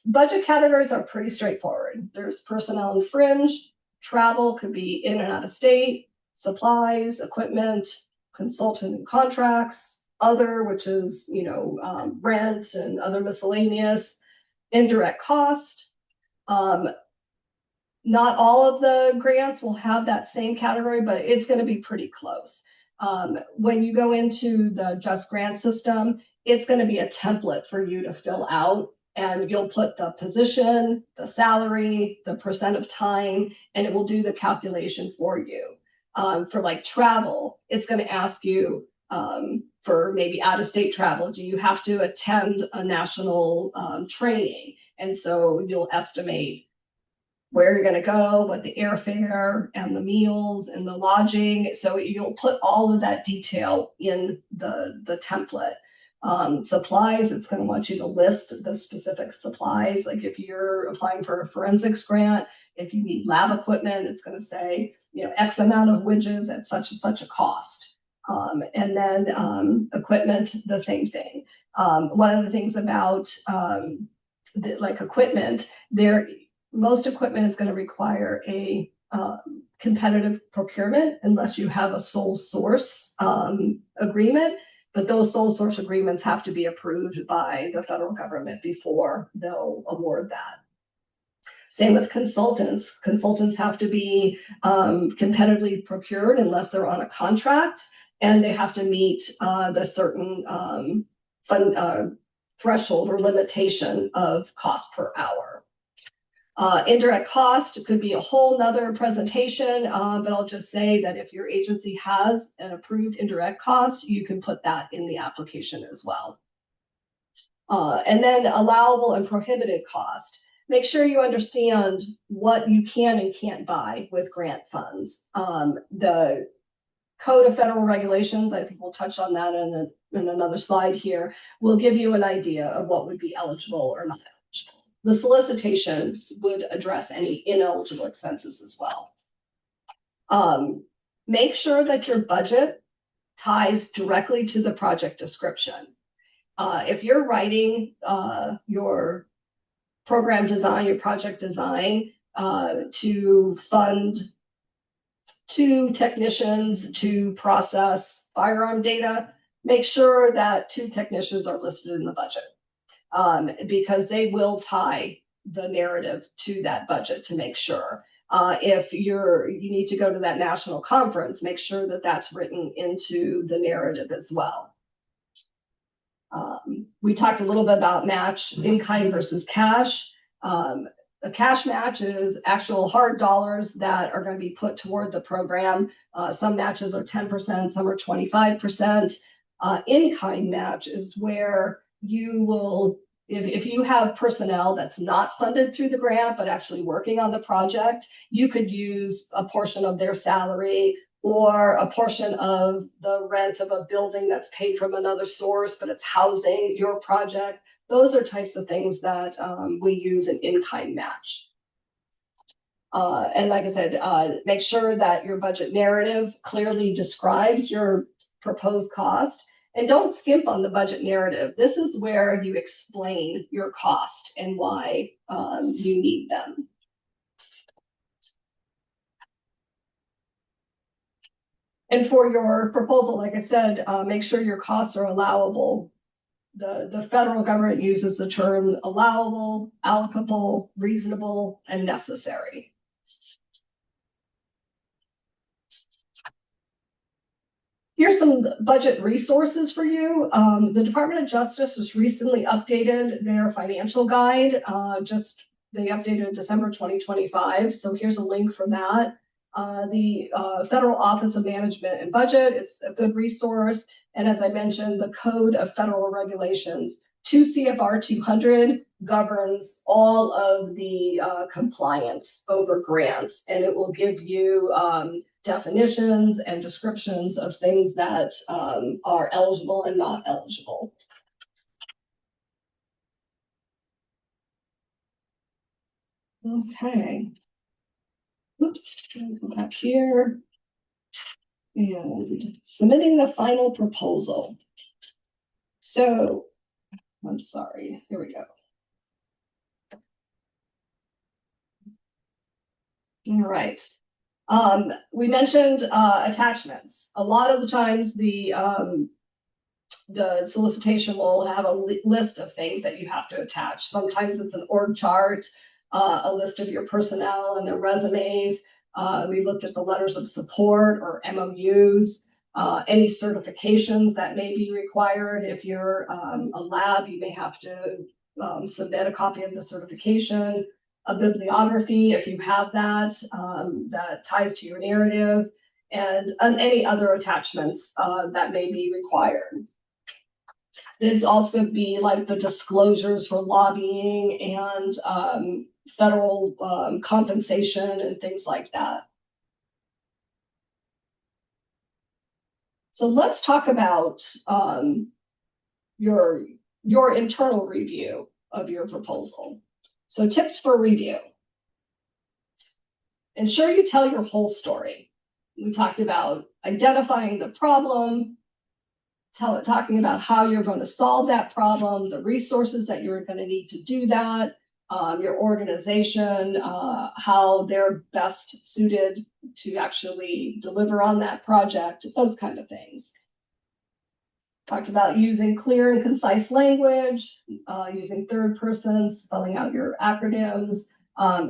Budget categories are pretty straightforward. There's personnel and fringe, travel could be in and out of state, supplies, equipment, consultant and contracts, other, which is, rent and other miscellaneous, indirect cost. Not all of the grants will have that same category, but it's going to be pretty close. When you go into the Just Grant system, it's going to be a template for you to fill out, and you'll put the position, the salary, the percent of time, and it will do the calculation for you. For like travel, it's going to ask you for maybe out-of-state travel, do you have to attend a national training? And so you'll estimate where you're going to go, what the airfare and the meals and the lodging. So you'll put all of that detail in the template. Supplies, it's going to want you to list the specific supplies. Like if you're applying for a forensics grant, if you need lab equipment, it's going to say, X amount of widgets at such and such a cost. And then equipment, the same thing. One of the things about equipment, most equipment is going to require a competitive procurement unless you have a sole source agreement. But those sole source agreements have to be approved by the federal government before they'll award that. Same with consultants. Consultants have to be competitively procured unless they're on a contract, and they have to meet the certain threshold or limitation of cost per hour. Indirect cost could be a whole nother presentation, but I'll just say that if your agency has an approved indirect cost, you can put that in the application as well. And then allowable and prohibited cost. Make sure you understand what you can and can't buy with grant funds. The Code of Federal Regulations, I think we'll touch on that in another slide here, will give you an idea of what would be eligible or not eligible. The solicitation would address any ineligible expenses as well. Make sure that your budget ties directly to the project description. If you're writing your program design, your project design to fund 2 technicians to process firearm data, make sure that 2 technicians are listed in the budget. Because they will tie the narrative to that budget to make sure. If you need to go to that national conference, make sure that that's written into the narrative as well. We talked a little bit about match in kind versus cash. A cash match is actual hard dollars that are going to be put toward the program. Some matches are 10%, some are 25%. In kind match is where you will, if you have personnel that's not funded through the grant, but actually working on the project, you could use a portion of their salary or a portion of the rent of a building that's paid from another source, but it's housing your project. Those are types of things that we use an in-kind match. And like I said, make sure that your budget narrative clearly describes your proposed cost. And don't skimp on the budget narrative. This is where you explain your cost and why you need them. And for your proposal, like I said, make sure your costs are allowable. The federal government uses the term allowable, allocable, reasonable, and necessary. Here's some budget resources for you. The Department of Justice has recently updated their financial guide. They updated in December 2025. So here's a link for that. The Federal Office of Management and Budget is a good resource. And as I mentioned, the Code of Federal Regulations, 2 CFR 200, governs all of the compliance over grants. And it will give you definitions and descriptions of things that are eligible and not eligible. Okay. Oops, go back here. and submitting the final proposal. So, I'm sorry, here we go. All right. We mentioned attachments. A lot of the times the solicitation will have a list of things that you have to attach. Sometimes it's an org chart, a list of your personnel and their resumes. We looked at the letters of support or MOUs, any certifications that may be required. If you're a lab, you may have to submit a copy of the certification, a bibliography if you have that, that ties to your narrative, and any other attachments that may be required. This also could be like the disclosures for lobbying and federal compensation and things like that. So let's talk about your internal review of your proposal. So tips for review. Ensure you tell your whole story. We talked about identifying the problem, talking about how you're going to solve that problem, the resources that you're going to need to do that, your organization, how they're best suited to actually deliver on that project, those kind of things. Talked about using clear and concise language, using third person, spelling out your acronyms.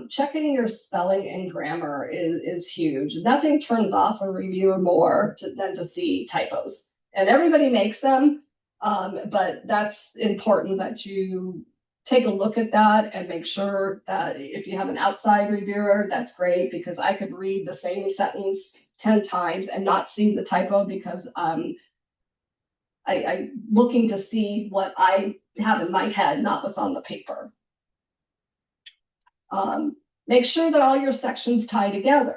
Checking your spelling and grammar is huge. Nothing turns off a reviewer more than to see typos. And everybody makes them, but that's important that you take a look at that and make sure that if you have an outside reviewer, that's great, because I could read the same sentence 10 times and not see the typo because I'm looking to see what I have in my head, not what's on the paper. Make sure that all your sections tie together.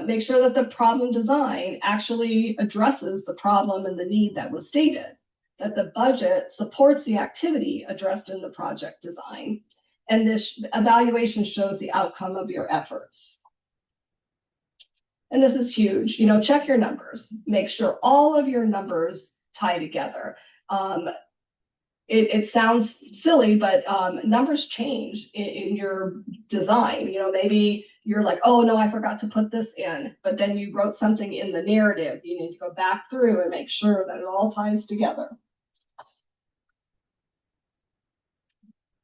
Make sure that the problem design actually addresses the problem and the need that was stated, that the budget supports the activity addressed in the project design, and this evaluation shows the outcome of your efforts. And this is huge. Check your numbers. Make sure all of your numbers tie together. It sounds silly, but numbers change in your design. Maybe you're like, oh no, I forgot to put this in, but then you wrote something in the narrative. You need to go back through and make sure that it all ties together.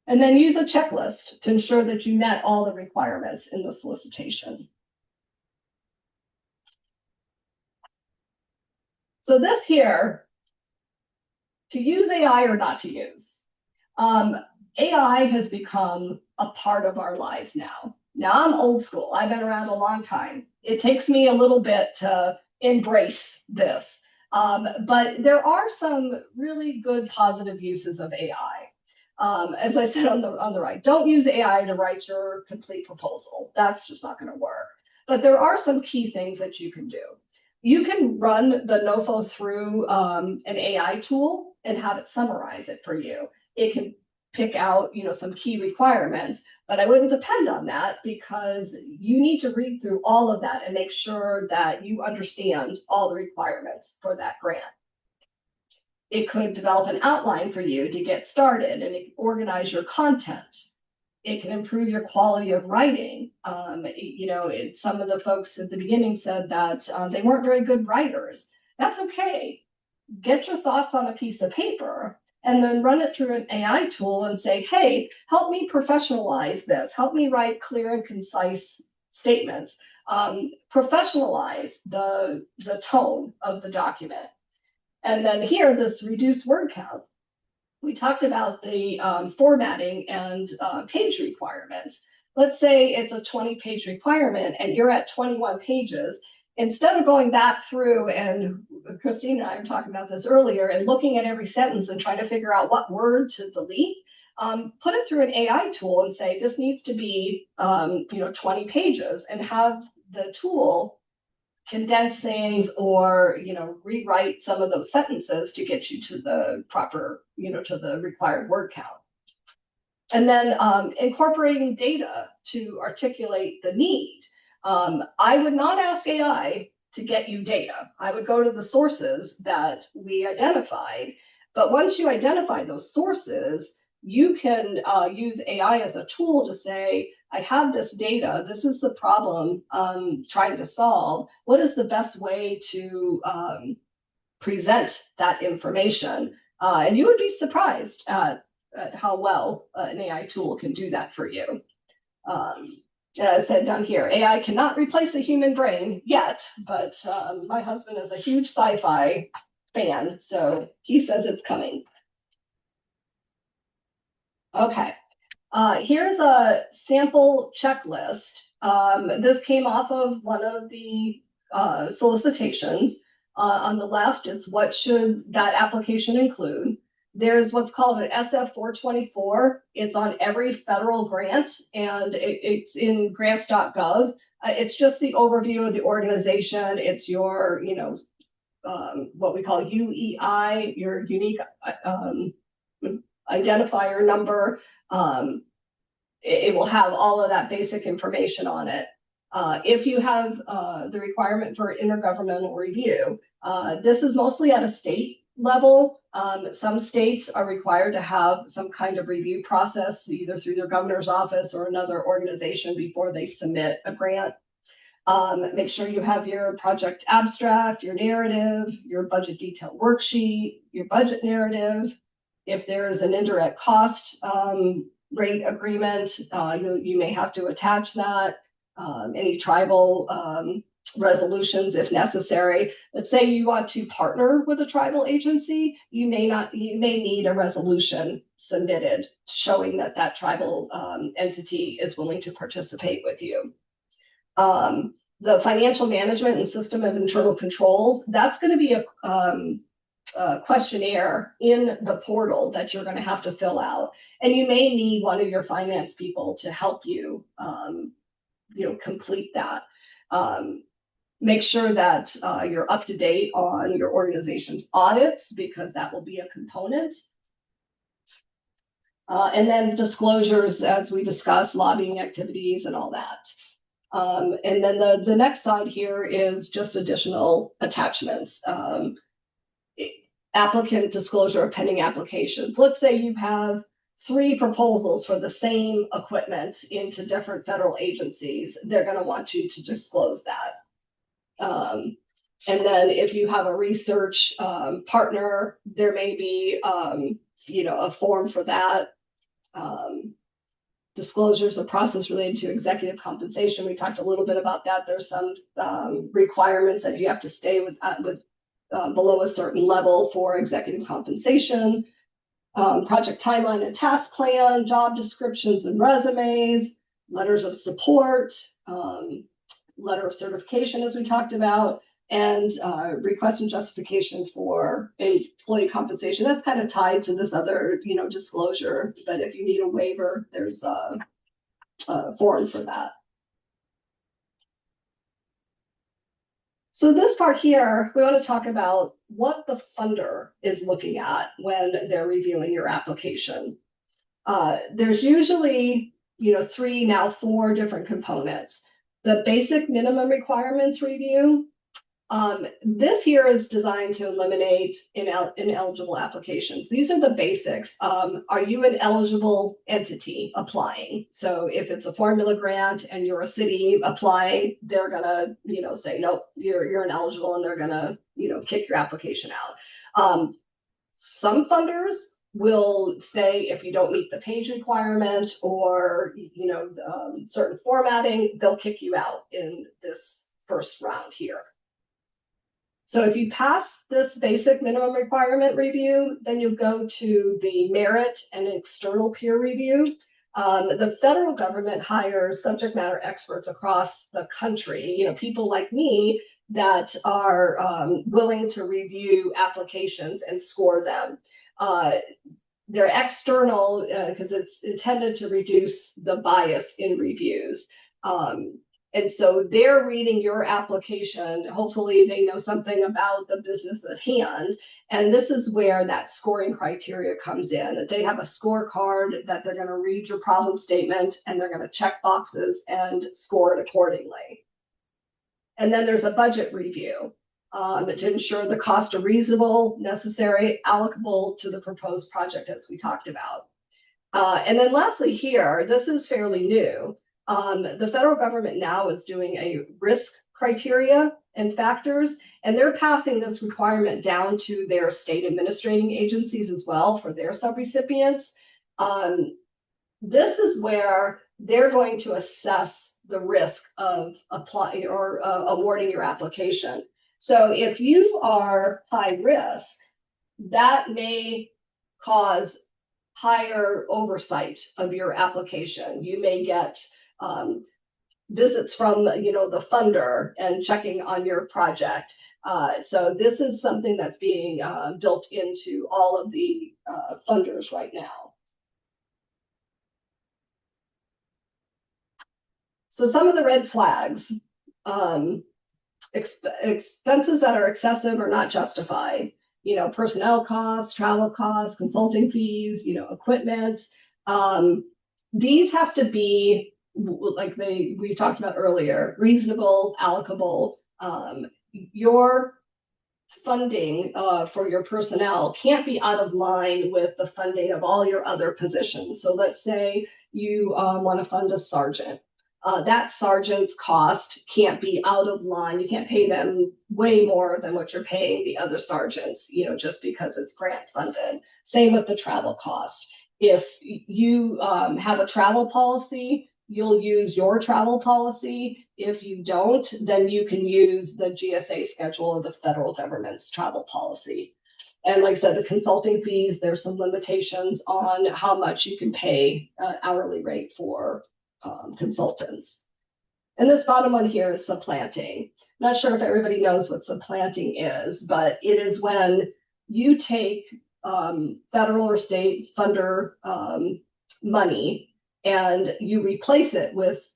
And then use a checklist to ensure that you met all the requirements in the solicitation. So this here, to use AI or not to use. AI has become a part of our lives now. Now I'm old school. I've been around a long time. It takes me a little bit to embrace this. But there are some really good positive uses of AI. As I said on the right, don't use AI to write your complete proposal. That's just not going to work. But there are some key things that you can do. You can run the NOFO through an AI tool and have it summarize it for you. It can pick out, some key requirements, but I wouldn't depend on that because you need to read through all of that and make sure that you understand all the requirements for that grant. It could develop an outline for you to get started and organize your content. It can improve your quality of writing. Some of the folks at the beginning said that they weren't very good writers. That's okay. Get your thoughts on a piece of paper and then run it through an AI tool and say, hey, help me professionalize this. Help me write clear and concise statements. Professionalize the tone of the document. And then here, this reduced word count. We talked about the formatting and page requirements. Let's say it's a 20-page requirement and you're at 21 pages. Instead of going back through, and Christine and I were talking about this earlier, and looking at every sentence and trying to figure out what word to delete, put it through an AI tool and say, this needs to be 20 pages, and have the tool condense things or rewrite some of those sentences to get you to the proper, to the required word count. And then incorporating data to articulate the need. I would not ask AI to get you data. I would go to the sources that we identified. But once you identify those sources, you can use AI as a tool to say, I have this data. This is the problem I'm trying to solve. What is the best way to present that information? And you would be surprised at how well an AI tool can do that for you. As I said down here, AI cannot replace the human brain yet, but my husband is a huge sci-fi fan, so he says it's coming. Okay, here's a sample checklist. This came off of one of the solicitations. On the left, it's what should that application include. There's what's called an SF 424. It's on every federal grant, and it's in grants.gov. It's just the overview of the organization. It's your, what we call UEI, your unique identifier number. It will have all of that basic information on it. If you have the requirement for intergovernmental review, this is mostly at a state level. Some states are required to have some kind of review process, either through their governor's office or another organization before they submit a grant. Make sure you have your project abstract, your narrative, your budget detail worksheet, your budget narrative. If there's an indirect cost rate agreement, you may have to attach that. Any tribal resolutions if necessary. Let's say you want to partner with a tribal agency, you may need a resolution submitted showing that that tribal entity is willing to participate with you. The financial management and system of internal controls, that's going to be a questionnaire in the portal that you're going to have to fill out. And you may need one of your finance people to help you, complete that. Make sure that you're up to date on your organization's audits, because that will be a component. And then disclosures, as we discussed, lobbying activities and all that. And then the next slide here is just additional attachments. Applicant disclosure of pending applications. Let's say you have 3 proposals for the same equipment into different federal agencies. They're going to want you to disclose that. And then if you have a research partner, there may be, a form for that. Disclosures of process related to executive compensation. We talked a little bit about that. There's some requirements that you have to stay with below a certain level for executive compensation. Project timeline and task plan, job descriptions and resumes, letters of support, letter of certification, as we talked about, and request and justification for employee compensation. That's kind of tied to this other, disclosure. But if you need a waiver, there's a form for that. So this part here, we want to talk about what the funder is looking at when they're reviewing your application. There's usually, 3, now 4 different components. The basic minimum requirements review. This here is designed to eliminate ineligible applications. These are the basics. Are you an eligible entity applying? So if it's a formula grant and you're a city applying, they're gonna, say, nope, you're ineligible, and they're gonna, kick your application out. Some funders will say if you don't meet the page requirement or, certain formatting, they'll kick you out in this first round here. So if you pass this basic minimum requirement review, then you go to the merit and external peer review. The federal government hires subject matter experts across the country, people like me that are willing to review applications and score them. They're external because it's intended to reduce the bias in reviews. And so they're reading your application. Hopefully they know something about the business at hand. And this is where that scoring criteria comes in. They have a scorecard that they're going to read your problem statement, and they're going to check boxes and score it accordingly. And then there's a budget review to ensure the costs are reasonable, necessary, allocable to the proposed project, as we talked about. And then lastly here, this is fairly new. The federal government now is doing a risk criteria and factors, and they're passing this requirement down to their state administrating agencies as well for their subrecipients. This is where they're going to assess the risk of applying or awarding your application. So if you are high risk, that may cause higher oversight of your application. You may get visits from the funder and checking on your project. So this is something that's being built into all of the funders right now. So some of the red flags, expenses that are excessive or not justified, personnel costs, travel costs, consulting fees, equipment. These have to be, like we talked about earlier, reasonable, allocable. Your funding for your personnel can't be out of line with the funding of all your other positions. So let's say you want to fund a sergeant. That sergeant's cost can't be out of line. You can't pay them way more than what you're paying the other sergeants, just because it's grant funded. Same with the travel cost. If you have a travel policy, you'll use your travel policy. If you don't, then you can use the GSA schedule of the federal government's travel policy. And like I said, the consulting fees, there's some limitations on how much you can pay hourly rate for consultants. And this bottom one here is supplanting. I'm not sure if everybody knows what supplanting is, but it is when you take federal or state funder money and you replace it with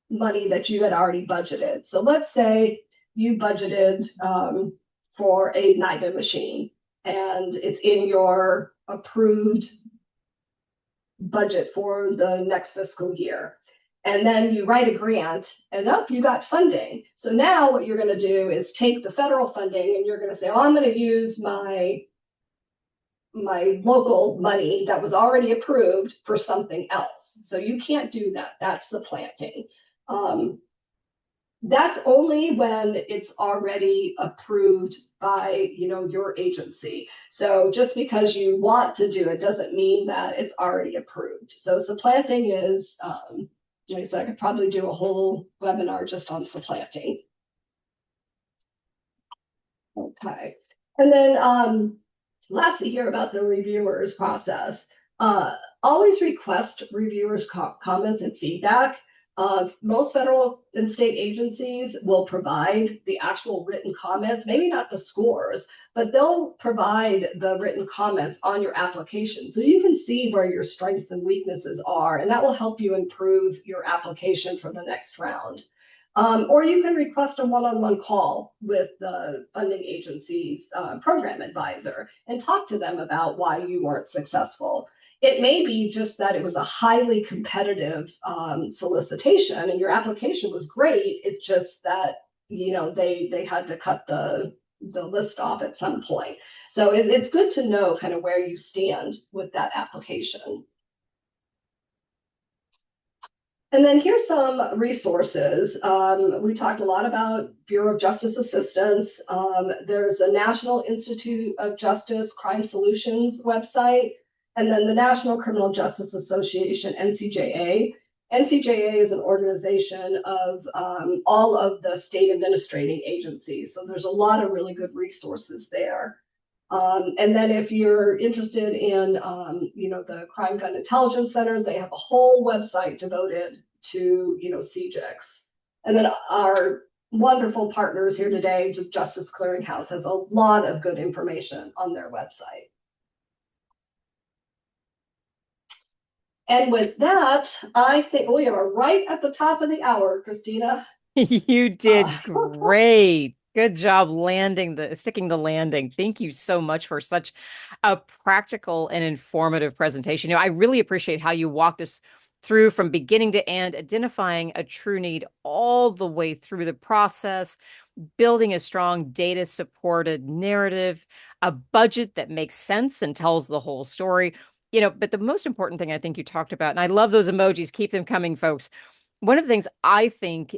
money that you had already budgeted. So let's say you budgeted for a NIDA machine and it's in your approved budget for the next fiscal year. And then you write a grant and you got funding. So now what you're going to do is take the federal funding and you're going to say, I'm going to use my local money that was already approved for something else. So you can't do that. That's supplanting. That's only when it's already approved by your agency. So just because you want to do it doesn't mean that it's already approved. So supplanting is, like I said, I could probably do a whole webinar just on supplanting. Okay. And then lastly here about the reviewers process. Always request reviewers' comments and feedback. Most federal and state agencies will provide the actual written comments, maybe not the scores, but they'll provide the written comments on your application. So you can see where your strengths and weaknesses are, and that will help you improve your application for the next round. Or you can request a one-on-one call with the funding agency's program advisor and talk to them about why you weren't successful. It may be just that it was a highly competitive solicitation and your application was great. It's just that, they had to cut the list off at some point. So it's good to know kind of where you stand with that application. And then here's some resources. We talked a lot about Bureau of Justice Assistance. There's the National Institute of Justice Crime Solutions website, and then the National Criminal Justice Association, NCJA. NCJA is an organization of all of the state administrating agencies. So there's a lot of really good resources there. And then if you're interested in, the Crime Gun Intelligence Centers, they have a whole website devoted to, CJICs. And then our wonderful partners here today, Justice Clearinghouse, has a lot of good information on their website. And with that, I think we are right at the top of the hour, Christina. You did great. Good job sticking the landing. Thank you so much for such a practical and informative presentation. I really appreciate how you walked us through from beginning to end, identifying a true need all the way through the process, building a strong data supported narrative, a budget that makes sense and tells the whole story. But the most important thing I think you talked about, and I love those emojis, keep them coming, folks. One of the things I think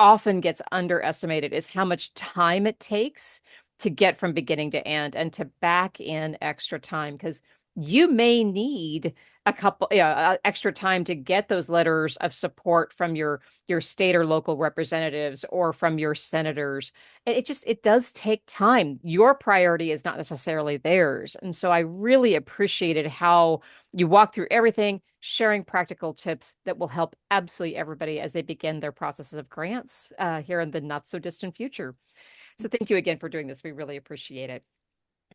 often gets underestimated is how much time it takes to get from beginning to end and to back in extra time, because you may need a couple extra time to get those letters of support from your state or local representatives or from your senators. It does take time. Your priority is not necessarily theirs. And so I really appreciated how you walk through everything, sharing practical tips that will help absolutely everybody as they begin their processes of grants here in the not so distant future. So thank you again for doing this. We really appreciate it.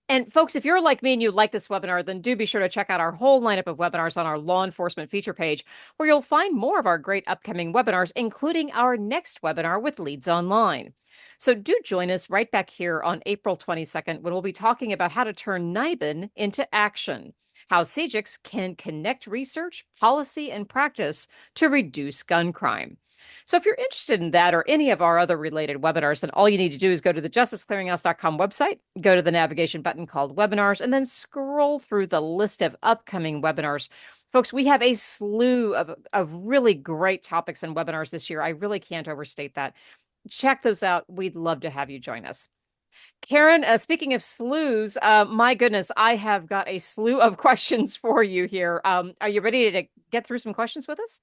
And folks, if you're like me and you like this webinar, then do be sure to check out our whole lineup of webinars on our law enforcement feature page, where you'll find more of our great upcoming webinars, including our next webinar with Leads Online. So do join us right back here on April 22nd, when we'll be talking about how to turn NIBIN into action, how CJIS can connect research, policy, and practice to reduce gun crime. So if you're interested in that or any of our other related webinars, then all you need to do is go to the justiceclearinghouse.com website, go to the navigation button called webinars, and then scroll through the list of upcoming webinars. Folks, we have a slew of really great topics and webinars this year. I really can't overstate that. Check those out. We'd love to have you join us. Karen, speaking of slews, my goodness, I have got a slew of questions for you here. Are you ready to get through some questions with us?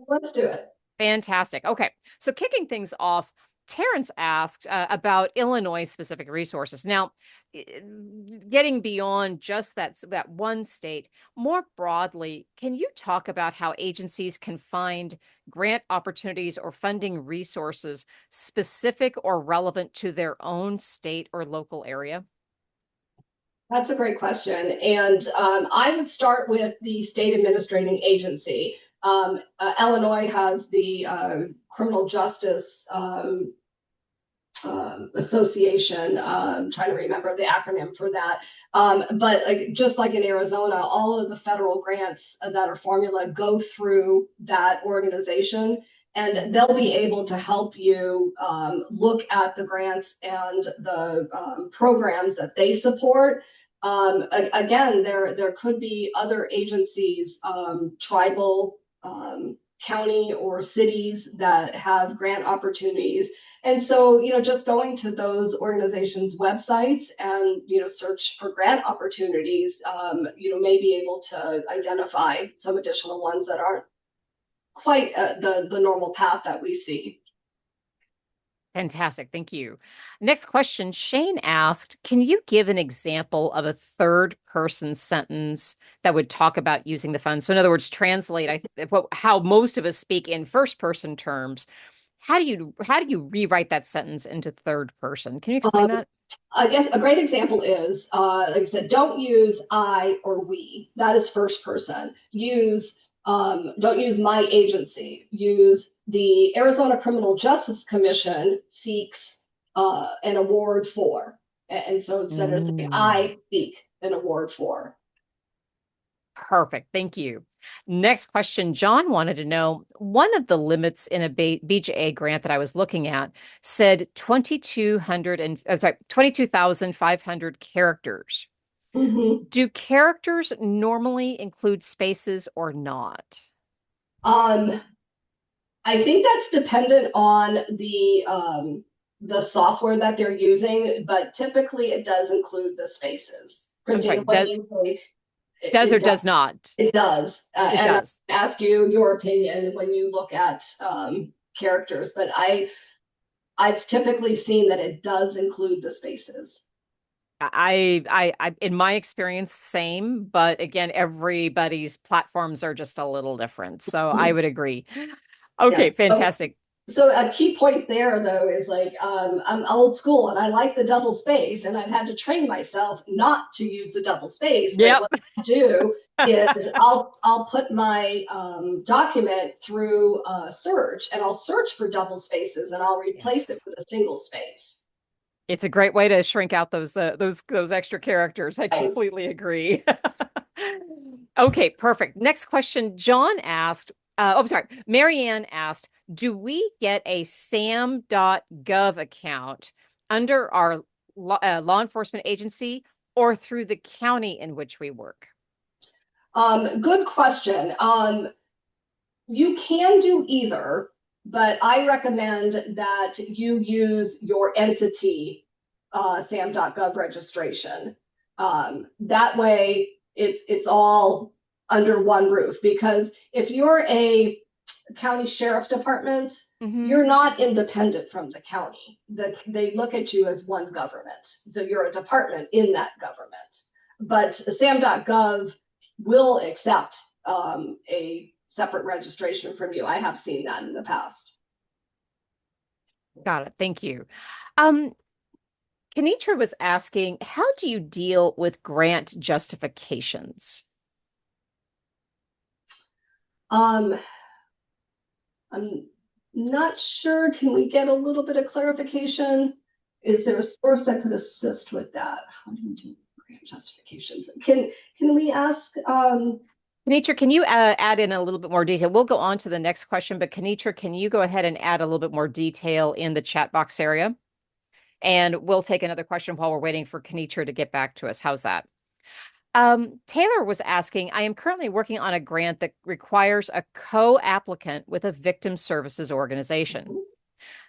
Let's do it. Fantastic. Okay. So kicking things off, Terrence asked about Illinois specific resources. Now, getting beyond just that one state, more broadly, can you talk about how agencies can find grant opportunities or funding resources specific or relevant to their own state or local area? That's a great question. And I would start with the state administrating agency. Illinois has the Criminal Justice Association. Trying to remember the acronym for that. But just like in Arizona, all of the federal grants that are formula go through that organization, and they'll be able to help you look at the grants and the programs that they support. Again, there could be other agencies, tribal, county, or cities that have grant opportunities. And so, just going to those organizations' websites and, search for grant opportunities, may be able to identify some additional ones that aren't quite the normal path that we see. Fantastic. Thank you. Next question. Shane asked, can you give an example of a third person sentence that would talk about using the funds? So in other words, translate how most of us speak in first person terms. How do you rewrite that sentence into third person? Can you explain that? I guess a great example is, like I said, don't use I or we. That is first person. Don't use my agency. Use the Arizona Criminal Justice Commission seeks an award for. And so instead of saying I seek an award for. Perfect. Thank you. Next question. John wanted to know, one of the limits in a BJA grant that I was looking at said 22,500 characters. Mm-hmm. Do characters normally include spaces or not? I think that's dependent on the software that they're using, but typically it does include the spaces. Christina, does or does not? It does. It and does. I ask you your opinion when you look at characters, but I've typically seen that it does include the spaces. I in my experience, same, but again, everybody's platforms are just a little different. So I would agree. Okay, yeah. Fantastic. So a key point there, though, is I'm old school and I like the double space, and I've had to train myself not to use the double space. But what I do is I'll put my document through search, and I'll search for double spaces, and I'll replace it with a single space. It's a great way to shrink out those extra characters. I completely agree. Okay, perfect. Next question. John asked, I'm sorry. Marianne asked, do we get a sam.gov account under our law enforcement agency or through the county in which we work? Good question. You can do either, but I recommend that you use your entity sam.gov registration. That way, it's all under one roof. Because if you're a county sheriff department, you're not independent from the county. They look at you as one government. So you're a department in that government. But sam.gov will accept a separate registration from you. I have seen that in the past. Got it. Thank you. Kenitra was asking, how do you deal with grant justifications? I'm not sure. Can we get a little bit of clarification? Is there a source that could assist with that? How do you do grant justifications? Can we ask? Kenitra, can you add in a little bit more detail? We'll go on to the next question, but Kenitra, can you go ahead and add a little bit more detail in the chat box area? And we'll take another question while we're waiting for Kenitra to get back to us. How's that? Taylor was asking, I am currently working on a grant that requires a co-applicant with a victim services organization.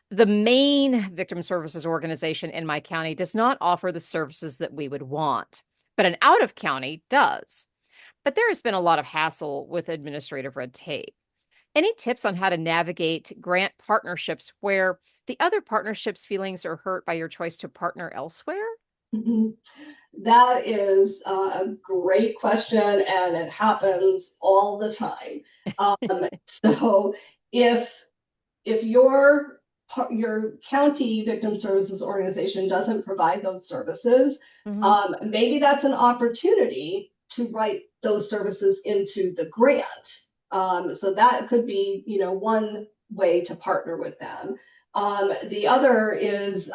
The main victim services organization in my county does not offer the services that we would want, but an out-of-county does. But there has been a lot of hassle with administrative red tape. Any tips on how to navigate grant partnerships where the other partnership's feelings are hurt by your choice to partner elsewhere? That is a great question, and it happens all the time. So if your county victim services organization doesn't provide those services, maybe that's an opportunity to write those services into the grant. So that could be, one way to partner with them. The other is,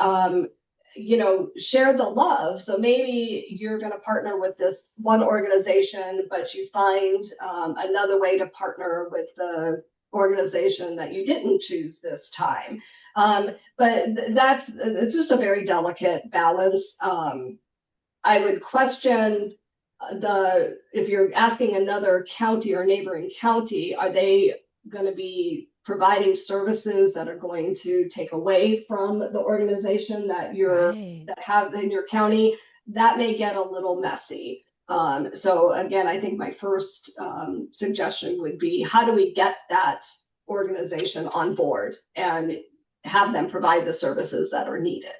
share the love. So maybe you're going to partner with this one organization, but you find another way to partner with the organization that you didn't choose this time. But it's just a very delicate balance. I would question if you're asking another county or neighboring county, are they going to be providing services that are going to take away from the organization that that have in your county? That may get a little messy. So again, I think my first suggestion would be, how do we get that organization on board and have them provide the services that are needed?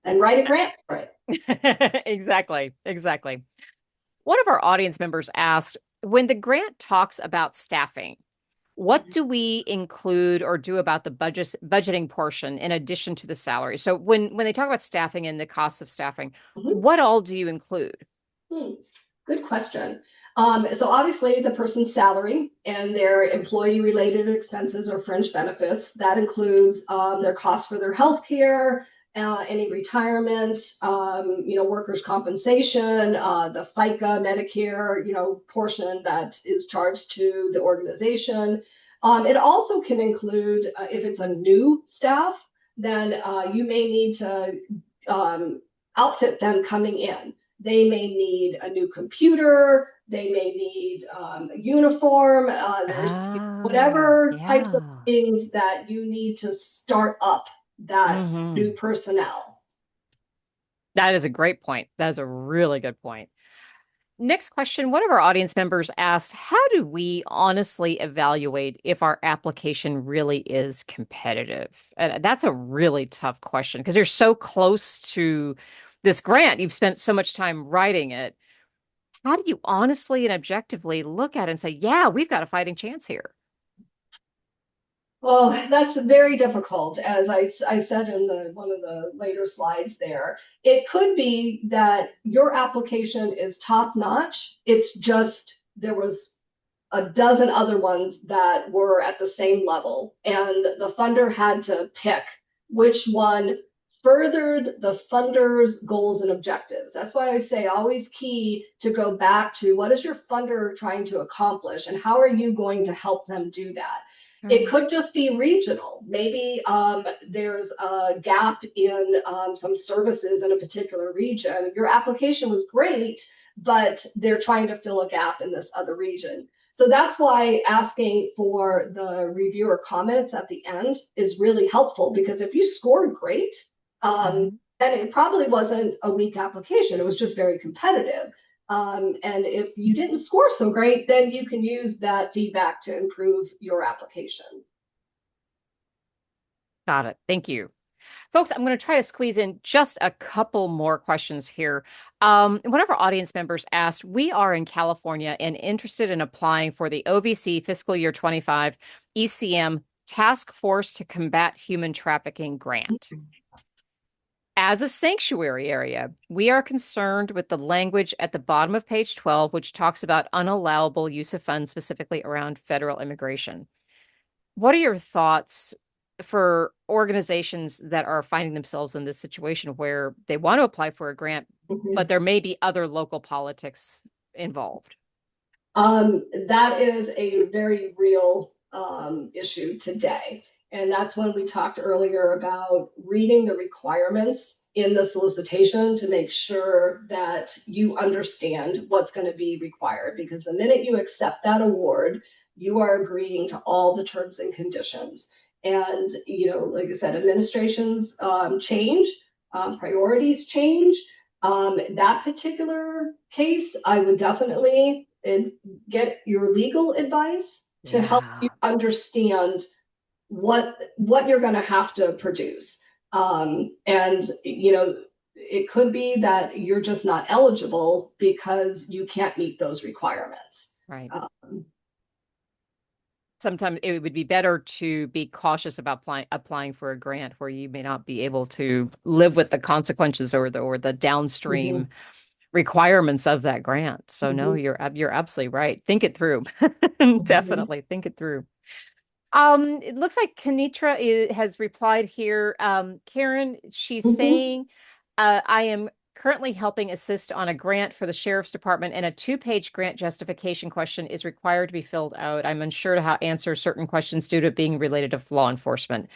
And write a grant for it. Exactly. One of our audience members asked, when the grant talks about staffing, what do we include or do about the budgeting portion in addition to the salary? So when they talk about staffing and the costs of staffing, what all do you include? Good question. So obviously the person's salary and their employee-related expenses or fringe benefits, that includes their costs for their health care, any retirement, workers' compensation, the FICA, Medicare, portion that is charged to the organization. It also can include, if it's a new staff, then you may need to outfit them coming in. They may need a new computer. They may need a uniform. There's whatever types of things that you need to start up that new personnel. That is a great point. That is a really good point. Next question. One of our audience members asked, how do we honestly evaluate if our application really is competitive? And that's a really tough question because you're so close to this grant. You've spent so much time writing it. How do you honestly and objectively look at it and say, yeah, we've got a fighting chance here? Well, that's very difficult. As I said in one of the later slides there, it could be that your application is top notch. It's just there was a dozen other ones that were at the same level, and the funder had to pick which one furthered the funder's goals and objectives. That's why I say always key to go back to what is your funder trying to accomplish and how are you going to help them do that? It could just be regional. Maybe there's a gap in some services in a particular region. Your application was great, but they're trying to fill a gap in this other region. So that's why asking for the reviewer comments at the end is really helpful, because if you scored great, then it probably wasn't a weak application. It was just very competitive. And if you didn't score so great, then you can use that feedback to improve your application. Got it. Thank you. Folks, I'm going to try to squeeze in just a couple more questions here. One of our audience members asked, we are in California and interested in applying for the OVC fiscal year 25 ECM Task Force to Combat Human Trafficking grant. As a sanctuary area, we are concerned with the language at the bottom of page 12, which talks about unallowable use of funds, specifically around federal immigration. What are your thoughts for organizations that are finding themselves in this situation where they want to apply for a grant, but there may be other local politics involved? That is a very real issue today. And that's when we talked earlier about reading the requirements in the solicitation to make sure that you understand what's going to be required. Because the minute you accept that award, you are agreeing to all the terms and conditions. And, like I said, administrations change, priorities change. That particular case, I would definitely get your legal advice to help you understand what you're going to have to produce. And, it could be that you're just not eligible because you can't meet those requirements. Right. Sometimes it would be better to be cautious about applying for a grant where you may not be able to live with the consequences or the downstream requirements of that grant. So no, you're absolutely right. Think it through. Definitely think it through. It looks like Kenitra has replied here. Karen, she's saying, I am currently helping assist on a grant for the Sheriff's Department, and a 2-page grant justification question is required to be filled out. I'm unsure to how answer certain questions due to it being related to law enforcement.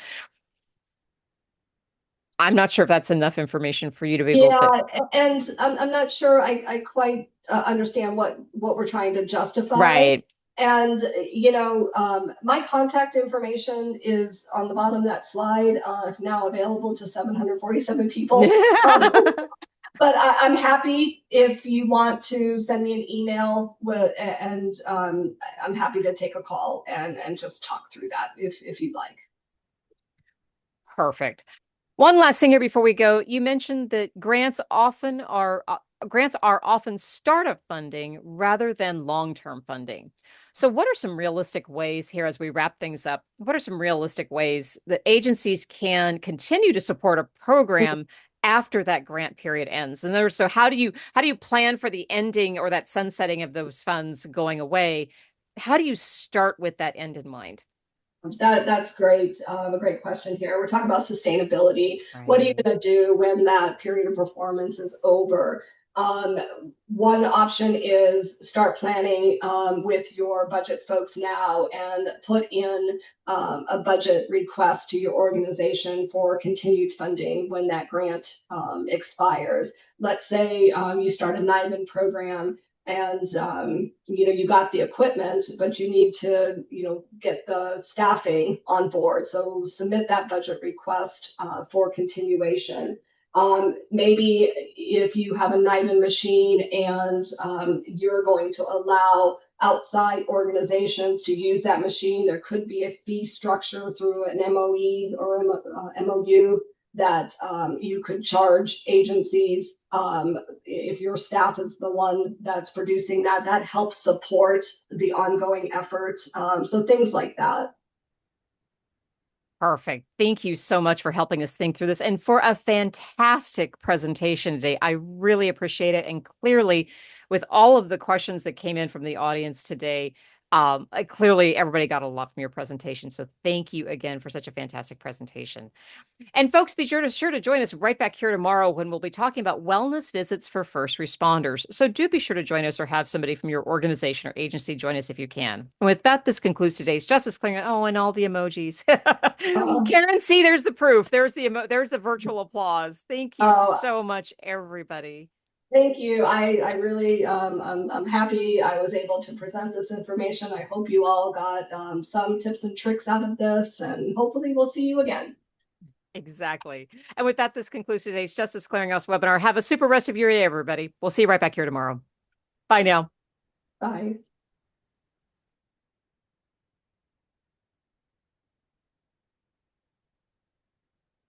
I'm not sure if that's enough information for you to be able to. Yeah, and I'm not sure I quite understand what we're trying to justify. Right. And, my contact information is on the bottom of that slide, now available to 747 people. But I'm happy if you want to send me an email and I'm happy to take a call and just talk through that if you'd like. Perfect. One last thing here before we go. You mentioned that grants are often startup funding rather than long-term funding. So what are some realistic ways here as we wrap things up? What are some realistic ways that agencies can continue to support a program after that grant period ends? And so how do you plan for the ending or that sunsetting of those funds going away? How do you start with that end in mind? That's great. A great question here. We're talking about sustainability. Right. What are you going to do when that period of performance is over? One option is start planning with your budget folks now and put in a budget request to your organization for continued funding when that grant expires. Let's say you start a NIBIN program and you got the equipment, but you need to get the staffing on board. So submit that budget request for continuation. Maybe if you have a NIBIN machine and you're going to allow outside organizations to use that machine, there could be a fee structure through an MOE or MOU that you could charge agencies if your staff is the one that's producing that helps support the ongoing effort. So things like that. Perfect. Thank you so much for helping us think through this and for a fantastic presentation today. I really appreciate it. And clearly, with all of the questions that came in from the audience today, Clearly everybody got a lot from your presentation. So thank you again for such a fantastic presentation. And folks, be sure to join us right back here tomorrow when we'll be talking about wellness visits for first responders. So do be sure to join us or have somebody from your organization or agency join us if you can. And with that, this concludes today's Justice Clearing. Oh, and all the emojis. Uh, Karen, see, there's the proof. There's the virtual applause. Thank you oh, so much, everybody. thank you. I really, I'm happy I was able to present this information. I hope you all got some tips and tricks out of this, and hopefully we'll see you again. Exactly. And with that, this concludes today's Justice Clearinghouse webinar. Have a super rest of your day, everybody. We'll see you right back here tomorrow. Bye now. Bye.